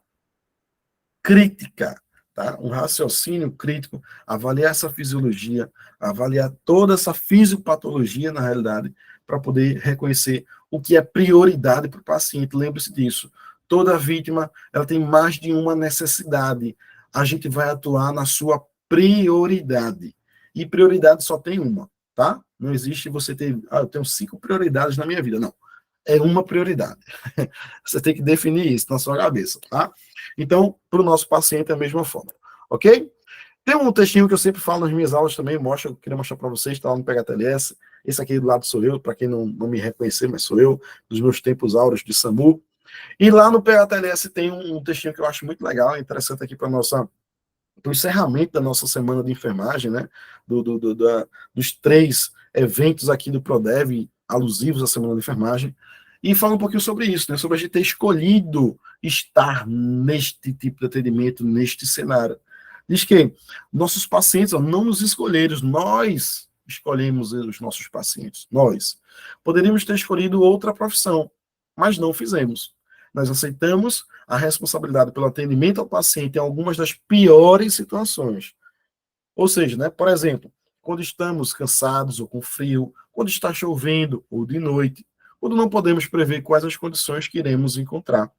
crítica, tá? Um raciocínio crítico, avaliar essa fisiologia, avaliar toda essa fisiopatologia, na realidade, para poder reconhecer o que é prioridade para o paciente. Lembre-se disso. Toda vítima, ela tem mais de uma necessidade. A gente vai atuar na sua prioridade. E prioridade só tem uma, tá? Não existe você ter, eu tenho 5 prioridades na minha vida. Não. É uma prioridade. Você tem que definir isso na sua cabeça, tá? Então, para o nosso paciente é a mesma forma, ok? Tem um textinho que eu sempre falo nas minhas aulas também, eu queria mostrar para vocês, está lá no PHTLS. Esse aqui do lado sou eu, para quem não me reconhecer, mas sou eu, dos meus tempos áureos de SAMU. E lá no PHTLS tem um textinho que eu acho muito legal, interessante aqui para o encerramento da nossa semana de enfermagem, né? Dos 3 eventos aqui do PRODEV, alusivos à semana de enfermagem, e fala um pouquinho sobre isso, né? Sobre a gente ter escolhido estar neste tipo de atendimento, neste cenário. Diz que nossos pacientes não nos escolheram, nós escolhemos os nossos pacientes, nós. Poderíamos ter escolhido outra profissão, mas não fizemos. Nós aceitamos a responsabilidade pelo atendimento ao paciente em algumas das piores situações. Ou seja, né, por exemplo, quando estamos cansados ou com frio, quando está chovendo ou de noite, quando não podemos prever quais as condições que iremos encontrar.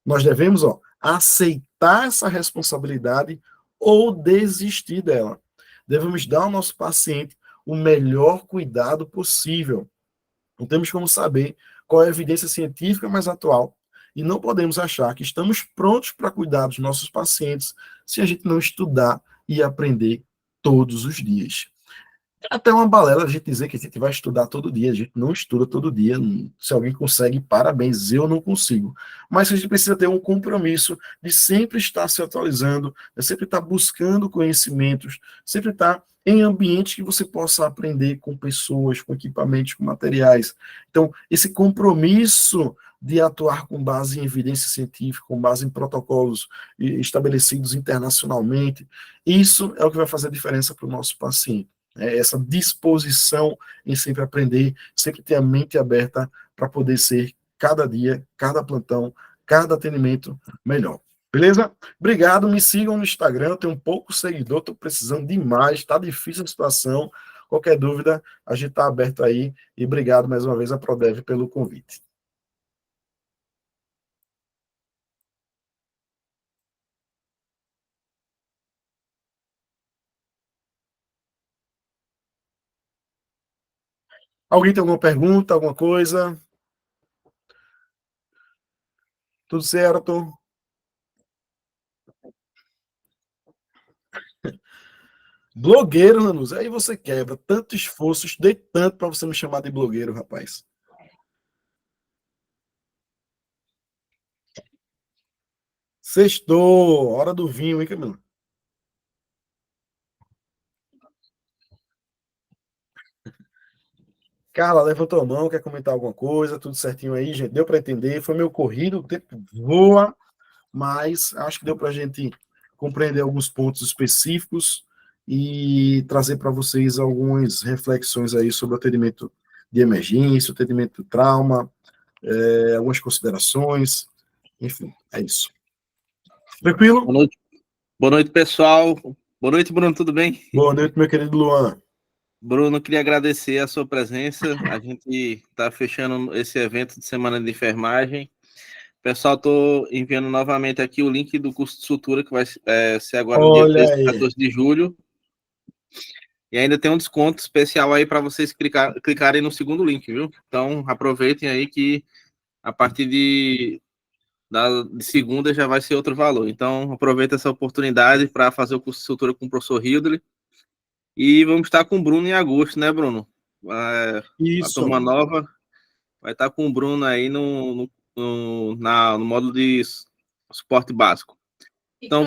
Nós devemos aceitar essa responsabilidade ou desistir dela. Devemos dar ao nosso paciente o melhor cuidado possível. Não temos como saber qual é a evidência científica mais atual e não podemos achar que estamos prontos para cuidar dos nossos pacientes se a gente não estudar e aprender todos os dias. É até uma balela a gente dizer que a gente vai estudar todo dia, a gente não estuda todo dia. Se alguém consegue, parabéns, eu não consigo. Mas a gente precisa ter um compromisso de sempre estar se atualizando, de sempre estar buscando conhecimentos, sempre estar em ambientes que você possa aprender com pessoas, com equipamentos, com materiais. Então, esse compromisso de atuar com base em evidência científica, com base em protocolos estabelecidos internacionalmente, isso é o que vai fazer a diferença para o nosso paciente. Essa disposição em sempre aprender, sempre ter a mente aberta para poder ser cada dia, cada plantão, cada atendimento melhor. Beleza? Obrigado, me sigam no Instagram, eu tenho um pouco seguidor, estou precisando demais, está difícil a situação. Qualquer dúvida, a gente está aberto aí. E obrigado mais uma vez a PRODEV pelo convite. Alguém tem alguma pergunta, alguma coisa? Tudo certo? Blogueiro, Lanús, aí você quebra. Tanto esforço, estudei tanto para você me chamar de blogueiro, rapaz. Sextou, hora do vinho, hein, Camila? Carla, levantou a mão, quer comentar alguma coisa? Tudo certinho aí, gente? Deu para entender? Foi meio corrido, o tempo voa, mas acho que deu para a gente compreender alguns pontos específicos e trazer para vocês algumas reflexões aí sobre o atendimento de emergência, o atendimento de trauma, algumas considerações, enfim, é isso. Tranquilo? Boa noite, pessoal. Boa noite, Bruno, tudo bem? Boa noite, meu querido Luan. Bruno, queria agradecer a sua presença. A gente está fechando esse evento de semana de enfermagem. Pessoal, estou enviando novamente aqui o link do curso de sutura, que vai ser agora no dia 13 e 14 de julho. E ainda tem um desconto especial aí para vocês clicarem no segundo link, viu? Então, aproveitem aí que a partir de segunda já vai ser outro valor. Então, aproveita essa oportunidade para fazer o curso de sutura com o professor Hildre. E vamos estar com o Bruno em agosto, né, Bruno? Isso. A turma nova vai estar com o Bruno aí no módulo de suporte básico. Então,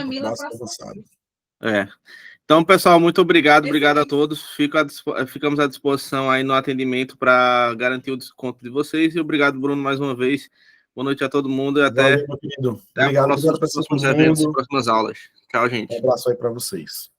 então, pessoal, muito obrigado a todos. Ficamos à disposição aí no atendimento para garantir o desconto de vocês. E obrigado, Bruno, mais uma vez. Boa noite a todo mundo e até, Valeu, meu querido. Até obrigado, próximos eventos, próximas aulas. Tchau, gente. Um abraço aí para vocês.